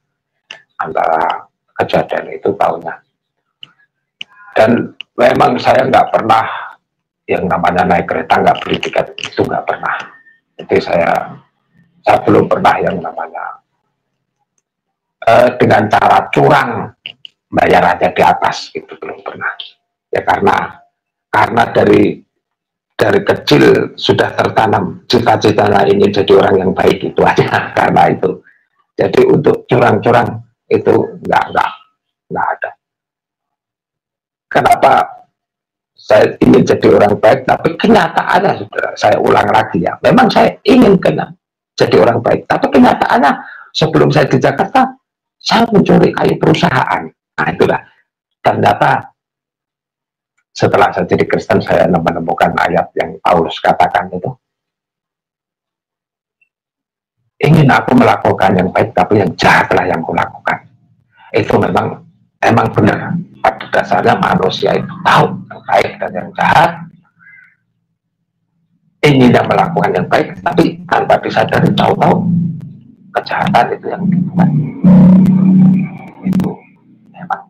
antara kejadian itu tahunnya. Dan memang saya nggak pernah yang namanya naik kereta, nggak beli tiket, itu nggak pernah. Jadi saya belum pernah yang namanya dengan cara curang bayar aja di atas, itu belum pernah. Ya karena dari kecil sudah tertanam cita-citanya ingin jadi orang yang baik, itu aja. Karena itu, jadi untuk curang-curang itu nggak ada. Kenapa saya ingin jadi orang baik, tapi kenyataannya, saudara, saya ulang lagi ya, memang saya ingin jadi orang baik, tapi kenyataannya sebelum saya di Jakarta, saya mencuri kayu perusahaan. Nah itulah, ternyata setelah saya jadi Kristen, saya menemukan ayat yang Paulus katakan itu, ingin aku melakukan yang baik, tapi yang jahatlah yang kulakukan. Itu memang benar. Pada dasarnya manusia itu tahu yang baik dan yang jahat, ingin yang melakukan yang baik, tapi tanpa disadari tahu-tahu kejahatan itu yang dilakukan. Itu memang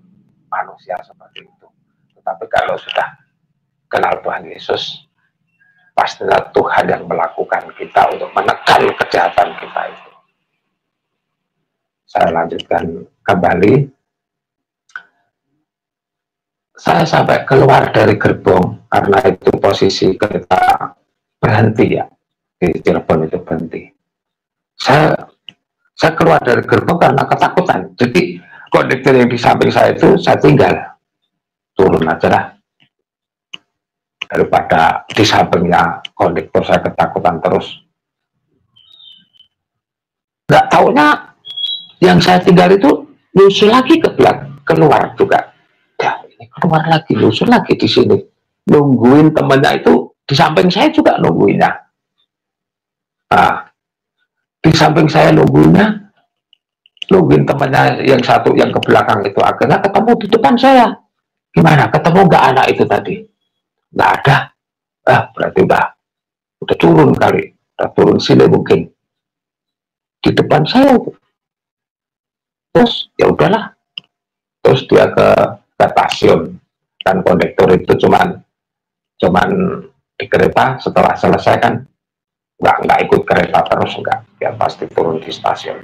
manusia seperti itu. Tetapi kalau sudah kenal Tuhan Yesus, pastilah Tuhan yang melakukan kita untuk menekan kejahatan kita itu. Saya lanjutkan kembali. Saya sampai keluar dari gerbong, karena itu posisi kereta berhenti ya, di Cirebon itu berhenti. Saya keluar dari gerbong karena ketakutan. Jadi kondektor yang di samping saya itu saya tinggal, turun aja lah, daripada di sampingnya kondektor saya ketakutan terus. Nggak taunya yang saya tinggal itu nyusul lagi ke belakang, keluar juga. Ya, ini keluar lagi, nyusul lagi di sini. Nungguin temennya itu di samping saya juga nungguinnya. Nah, di samping saya nungguin temennya yang satu yang ke belakang itu, akhirnya ketemu di depan saya. Gimana? Ketemu nggak anak itu tadi? Nggak ada. Berarti udah turun kali, udah turun sini mungkin. Di depan saya itu. Terus ya udahlah. Terus dia ke stasiun, dan kondektor itu cuman di kereta. Setelah selesai kan nggak ikut kereta terus, enggak, dia pasti turun di stasiun.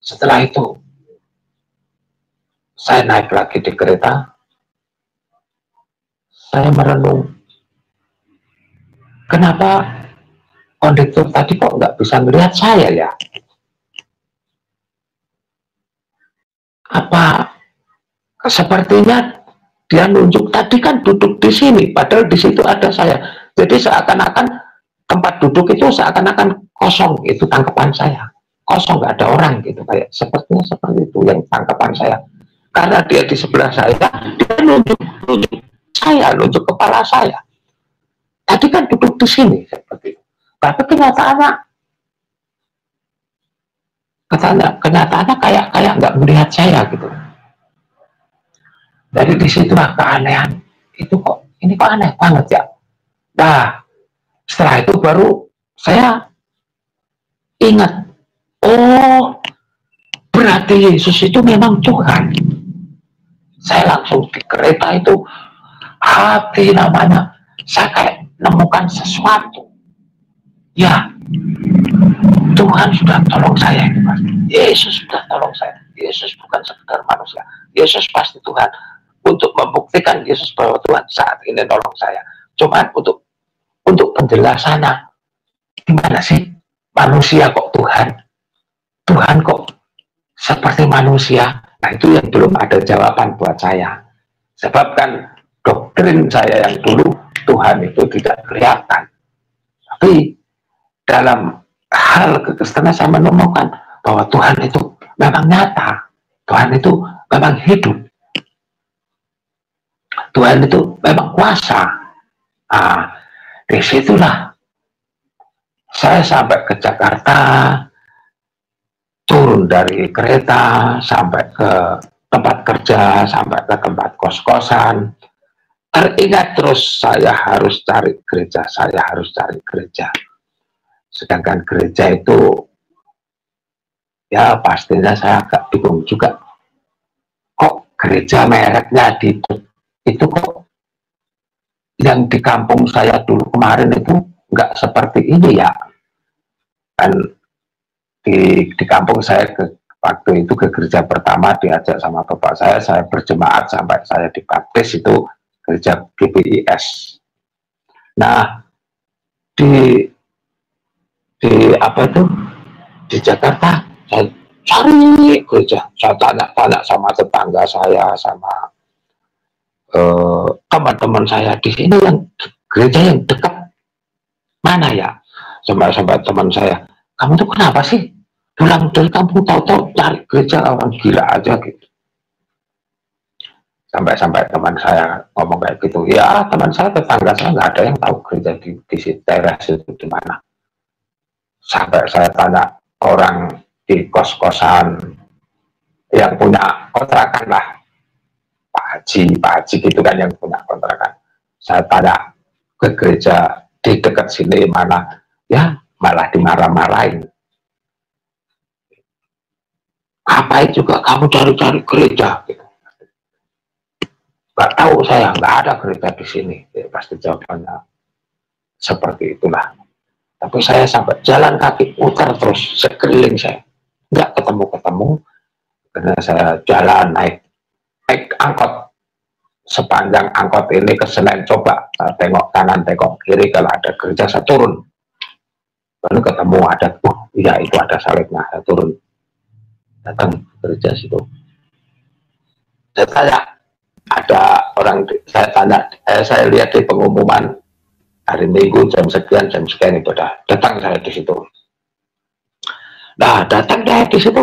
Setelah itu saya naik lagi di kereta, saya merenung, kenapa kondektor tadi kok nggak bisa melihat saya ya? Apa sepertinya dia nunjuk tadi kan duduk di sini, padahal di situ ada saya. Jadi seakan-akan tempat duduk itu seakan-akan kosong, itu tangkapan saya. Kosong, nggak ada orang gitu, kayak sepertinya seperti itu yang tangkapan saya. karena dia di sebelah saya, dia nunjuk saya, nunjuk kepala saya. Tadi kan duduk di sini seperti itu. Tapi kenyataannya kayak nggak melihat saya gitu. Dari disitulah keanehan itu, ini kok aneh banget ya. Nah, setelah itu baru saya ingat, oh berarti Yesus itu memang Tuhan. Saya langsung di kereta itu, hati namanya, saya kayak menemukan sesuatu. Ya, Tuhan sudah tolong saya, Yesus sudah tolong saya. Yesus bukan sekedar manusia, Yesus pasti Tuhan. Untuk membuktikan Yesus bahwa Tuhan saat ini tolong saya. Cuma untuk penjelasannya, gimana sih manusia kok Tuhan? Tuhan kok seperti manusia? Nah, itu yang belum ada jawaban buat saya. Sebab kan doktrin saya yang dulu, Tuhan itu tidak kelihatan. Tapi dalam hal kekristenan saya menemukan bahwa Tuhan itu memang nyata. Tuhan itu memang hidup. Tuhan itu memang kuasa. Nah, disitulah saya sampai ke Jakarta, turun dari kereta, sampai ke tempat kerja, sampai ke tempat kos-kosan. Teringat terus, saya harus cari gereja, saya harus cari gereja. Sedangkan gereja itu, ya pastinya saya agak bingung juga. Kok gereja mereknya itu kok yang di kampung saya dulu kemarin itu nggak seperti ini ya. Kan di kampung saya waktu itu ke gereja pertama diajak sama bapak saya berjemaat sampai saya dibaptis itu gereja GBIS. Nah, di apa itu, di Jakarta saya cari gereja, saya tanya-tanya sama tetangga saya, sama teman-teman saya di sini, yang gereja yang dekat mana ya, sampai teman saya, kamu tuh kenapa sih pulang dari kampung tahu-tahu cari gereja, orang gila aja gitu. Sampai teman saya ngomong kayak gitu. Ya, teman saya, tetangga saya nggak ada yang tahu gereja di daerah situ di mana. Sampai saya tanya orang di kos-kosan yang punya kontrakan lah, Pak Haji gitu kan yang punya kontrakan. Saya tanya ke gereja di dekat sini mana, ya malah dimarah-marahin. Ngapain juga kamu cari-cari gereja? Gitu. Gak tahu saya, nggak ada gereja di sini. Ya, pasti jawabannya seperti itulah. Tapi saya sampai jalan kaki putar terus sekeliling saya, nggak ketemu, karena saya jalan naik angkot. Sepanjang angkot ini ke Senen, coba tengok kanan, tengok kiri, kalau ada gereja saya turun. Lalu ketemu ada, iya itu ada salibnya, saya turun. Datang gereja situ. Saya tanya, ada orang, saya lihat di pengumuman hari Minggu jam sekian ibadah. Datang saya di situ. Nah, datang saya di situ,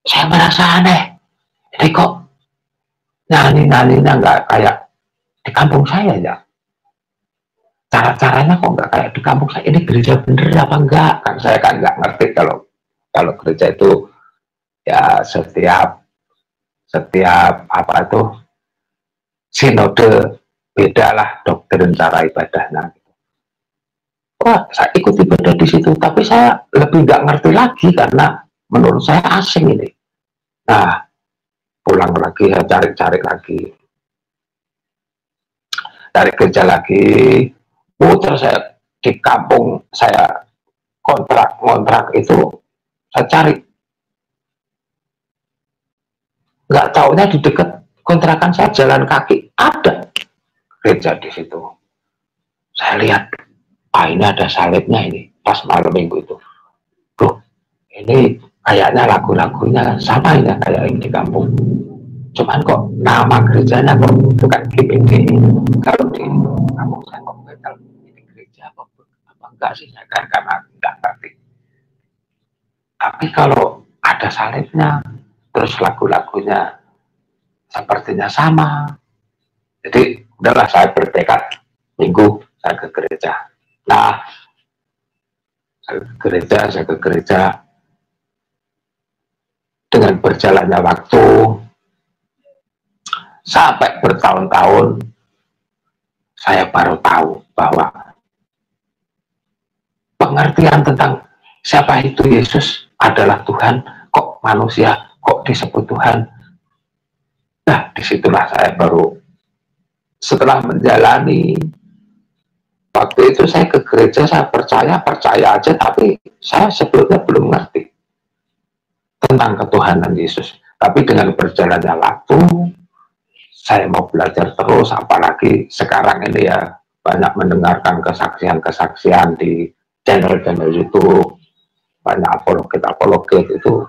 saya merasa aneh. Ini kok nyanyi-nyanyinya nggak kayak di kampung saya ya. Cara-caranya kok nggak kayak di kampung saya. Ini gereja bener apa enggak? Kan saya kan nggak ngerti kalau gereja itu ya setiap apa itu sinode beda lah doktrin cara ibadahnya. Wah, saya ikut ibadah di situ, tapi saya lebih nggak ngerti lagi karena menurut saya asing ini. Nah, pulang lagi, saya cari lagi, cari kerja lagi, putar saya di kampung saya, kontrak itu saya cari, nggak taunya di dekat kontrakan saya jalan kaki ada gereja di situ. Saya lihat, ini ada salibnya ini pas malam minggu itu. Loh, ini kayaknya lagu-lagunya sama ya kayak yang di kampung. Cuman kok nama gerejanya kok bukan GBG. Kalau di kampung saya kok kalau ini gereja apa enggak sih, saya kan karena enggak ngerti. Tapi kalau ada salibnya, terus lagu-lagunya sepertinya sama. Jadi udahlah saya bertekad minggu saya ke gereja. Nah, saya ke gereja dengan berjalannya waktu sampai bertahun-tahun saya baru tahu bahwa pengertian tentang siapa itu Yesus adalah Tuhan, kok manusia, kok disebut Tuhan. Nah, disitulah saya baru setelah menjalani waktu itu saya ke gereja, saya percaya aja, tapi saya sebelumnya belum ngerti tentang ketuhanan Yesus. Tapi dengan berjalannya waktu, saya mau belajar terus, apalagi sekarang ini ya banyak mendengarkan kesaksian-kesaksian di channel-channel YouTube, banyak apologet itu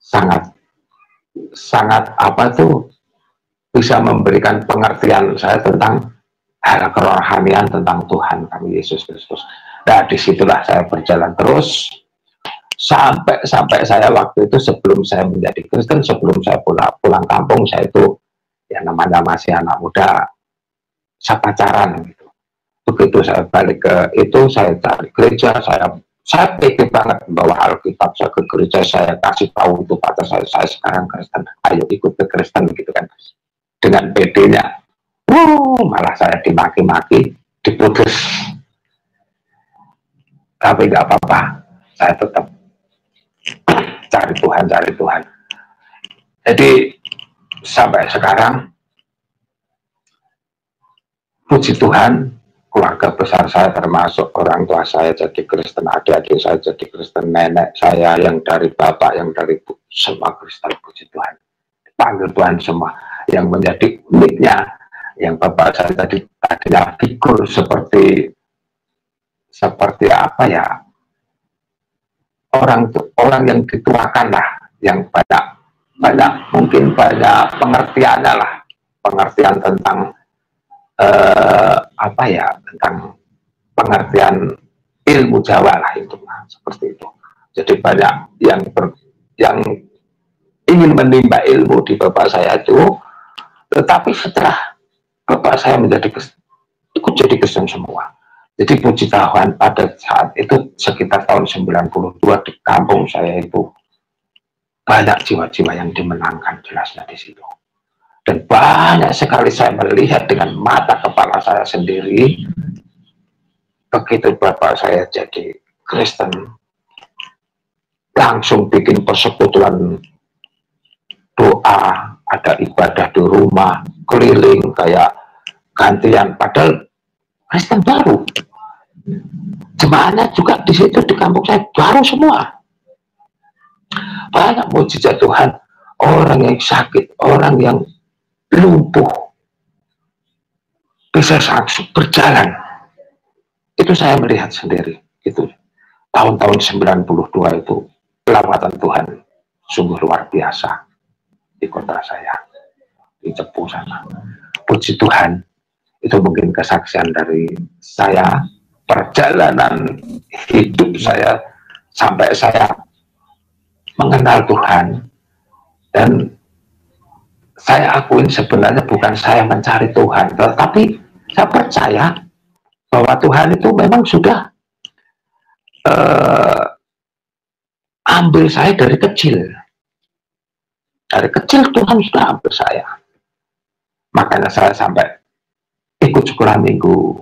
sangat apa tuh bisa memberikan pengertian saya tentang hal kerohanian tentang Tuhan kami Yesus Kristus. Nah, disitulah saya berjalan terus sampai saya waktu itu sebelum saya menjadi Kristen, sebelum saya pulang kampung, saya itu ya namanya masih anak muda, saya pacaran gitu. Begitu saya balik ke itu, saya cari gereja, saya pede banget bawa Alkitab, saya ke gereja, saya kasih tahu itu pacar saya sekarang Kristen, ayo ikut ke Kristen gitu kan. Dengan pedenya, malah saya dimaki-maki, diputus. Tapi nggak apa-apa, saya tetap cari Tuhan. Jadi sampai sekarang, puji Tuhan, keluarga besar saya termasuk orang tua saya jadi Kristen, adik-adik saya jadi Kristen, nenek saya yang dari bapak, yang dari ibu, semua Kristen, puji Tuhan. Panggil Tuhan semua. Yang menjadi uniknya, yang bapak saya tadinya figur seperti apa ya, orang yang dituakan lah, yang banyak mungkin banyak pengertiannya lah, pengertian tentang apa ya, tentang pengertian ilmu Jawa lah itu, seperti itu. Jadi banyak yang ingin menimba ilmu di bapak saya itu, tetapi setelah bapak saya ikut jadi Kristen semua. Jadi puji Tuhan, pada saat itu sekitar tahun 92 di kampung saya itu banyak jiwa-jiwa yang dimenangkan, jelasnya di situ. Dan banyak sekali saya melihat dengan mata kepala saya sendiri, begitu bapak saya jadi Kristen, langsung bikin persekutuan doa, ada ibadah di rumah, keliling kayak gantian, padahal Kristen baru. Jemaahnya juga di situ di kampung saya baru semua. Banyak mujizat Tuhan, orang yang sakit, orang yang lumpuh bisa langsung berjalan. Itu saya melihat sendiri. Itu tahun-tahun 92 itu lawatan Tuhan sungguh luar biasa di kota saya, di Cepu sana. Puji Tuhan, itu mungkin kesaksian dari saya, perjalanan hidup saya sampai saya mengenal Tuhan. Dan saya akuin sebenarnya bukan saya mencari Tuhan, tetapi saya percaya bahwa Tuhan itu memang sudah ambil saya dari kecil. Dari kecil Tuhan sudah ambil saya. Makanya saya sampai ikut sekolah minggu.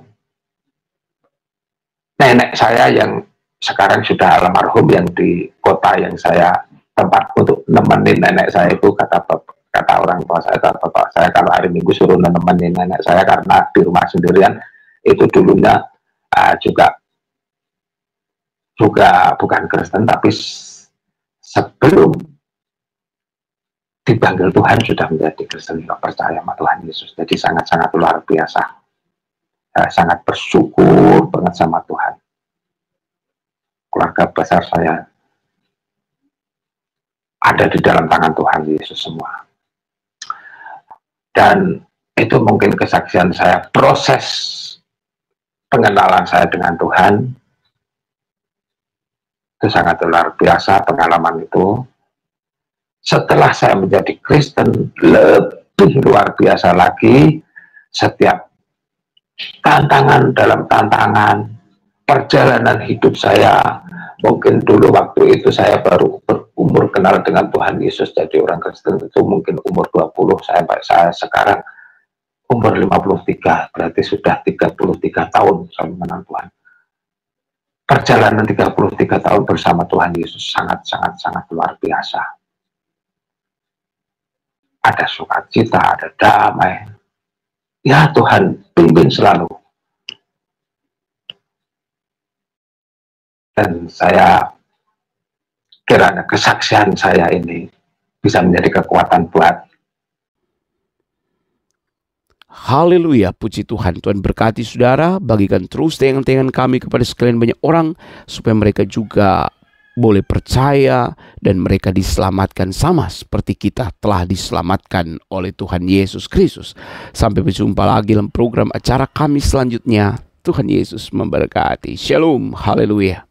Nenek saya yang sekarang sudah almarhum, yang di kota yang saya tempat untuk nemenin nenek saya itu, kata orang tua saya, kata bapak saya, kalau hari Minggu suruh nemenin nenek saya karena di rumah sendirian. Itu dulunya juga bukan Kristen, tapi sebelum dipanggil Tuhan sudah menjadi Kristen, juga percaya sama Tuhan Yesus. Jadi sangat-sangat luar biasa. Sangat bersyukur banget sama Tuhan. Keluarga besar saya ada di dalam tangan Tuhan Yesus semua. Dan itu mungkin kesaksian saya, proses pengenalan saya dengan Tuhan itu sangat luar biasa, pengalaman itu. setelah saya menjadi Kristen, lebih luar biasa lagi. Setiap tantangan dalam tantangan, perjalanan hidup saya, mungkin dulu waktu itu saya baru berumur kenal dengan Tuhan Yesus, jadi orang Kristen itu mungkin umur 20, saya sekarang umur 53, berarti sudah 33 tahun saya mengenal Tuhan. Perjalanan 33 tahun bersama Tuhan Yesus sangat luar biasa. Ada sukacita, ada damai. Ya Tuhan, pimpin selalu. Dan saya kiranya kesaksian saya ini bisa menjadi kekuatan buat. Haleluya, puji Tuhan. Tuhan berkati saudara, bagikan terus tayangan-tayangan kami kepada sekalian banyak orang, supaya mereka juga boleh percaya dan mereka diselamatkan sama seperti kita telah diselamatkan oleh Tuhan Yesus Kristus. Sampai berjumpa lagi dalam program acara kami selanjutnya. Tuhan Yesus memberkati. Shalom, haleluya.